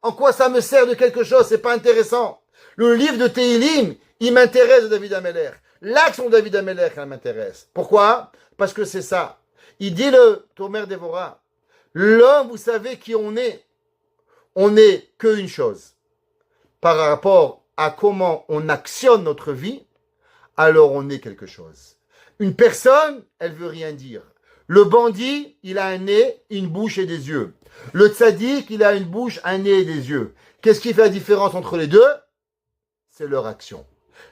en quoi ça me sert de quelque chose? C'est pas intéressant. Le livre de Tehilim, il m'intéresse de David Ameller. L'action de David Ameller, elle m'intéresse. Pourquoi? Parce que c'est ça. Il dit le Tomer Déborah. L'homme, vous savez qui on est? On n'est qu'une chose. Par rapport à comment on actionne notre vie, alors on est quelque chose. Une personne, elle veut rien dire. Le bandit, il a un nez, une bouche et des yeux. Le tzaddik, il a une bouche, un nez et des yeux. Qu'est-ce qui fait la différence entre les deux? C'est leur action.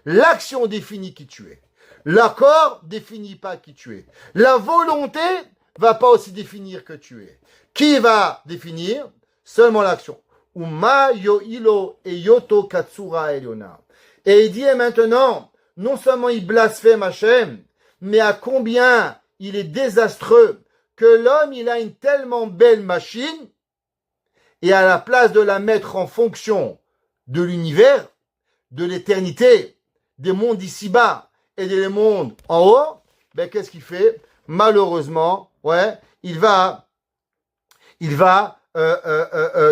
L'action définit qui tu es. L'accord définit pas qui tu es. La volonté va pas aussi définir que tu es. Qui va définir? Seulement l'action. Uma yoilo et yoto katsura eliona. Et il dit maintenant, non seulement il blasphème Hachem, mais à combien il est désastreux que l'homme, il a une tellement belle machine, et à la place de la mettre en fonction de l'univers, de l'éternité, des mondes ici-bas et des mondes en haut, ben qu'est-ce qu'il fait? Malheureusement, ouais, il va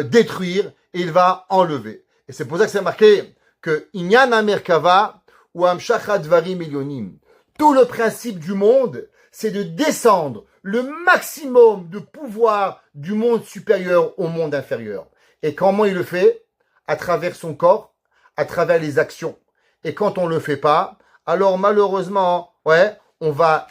détruire et il va enlever. Et c'est pour ça que c'est marqué que Inyan Merkava ou Amshachat Dvarim Elyonim. Tout le principe du monde, c'est de descendre le maximum de pouvoir du monde supérieur au monde inférieur. Et comment il le fait? à travers son corps, à travers les actions. Et quand on le fait pas, alors malheureusement, on va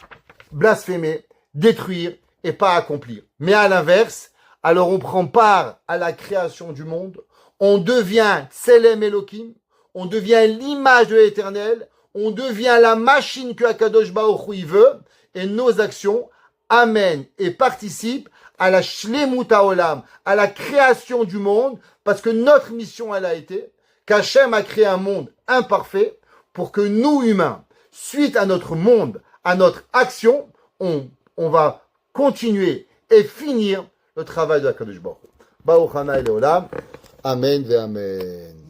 blasphémer, détruire et pas accomplir. Mais à l'inverse, alors on prend part à la création du monde, on devient Tselem Elohim, on devient l'image de l'Éternel, on devient la machine que Akadosh Baruch Hu veut, et nos actions amènent et participent à la Shlemut HaOlam, à la création du monde, parce que notre mission, elle a été qu'Hachem a créé un monde imparfait pour que nous, humains, suite à notre monde, à notre action, on va continuer et finir le travail de Akadosh Baruch Hu. Baruch Hana Elolam. Amen ve Amen.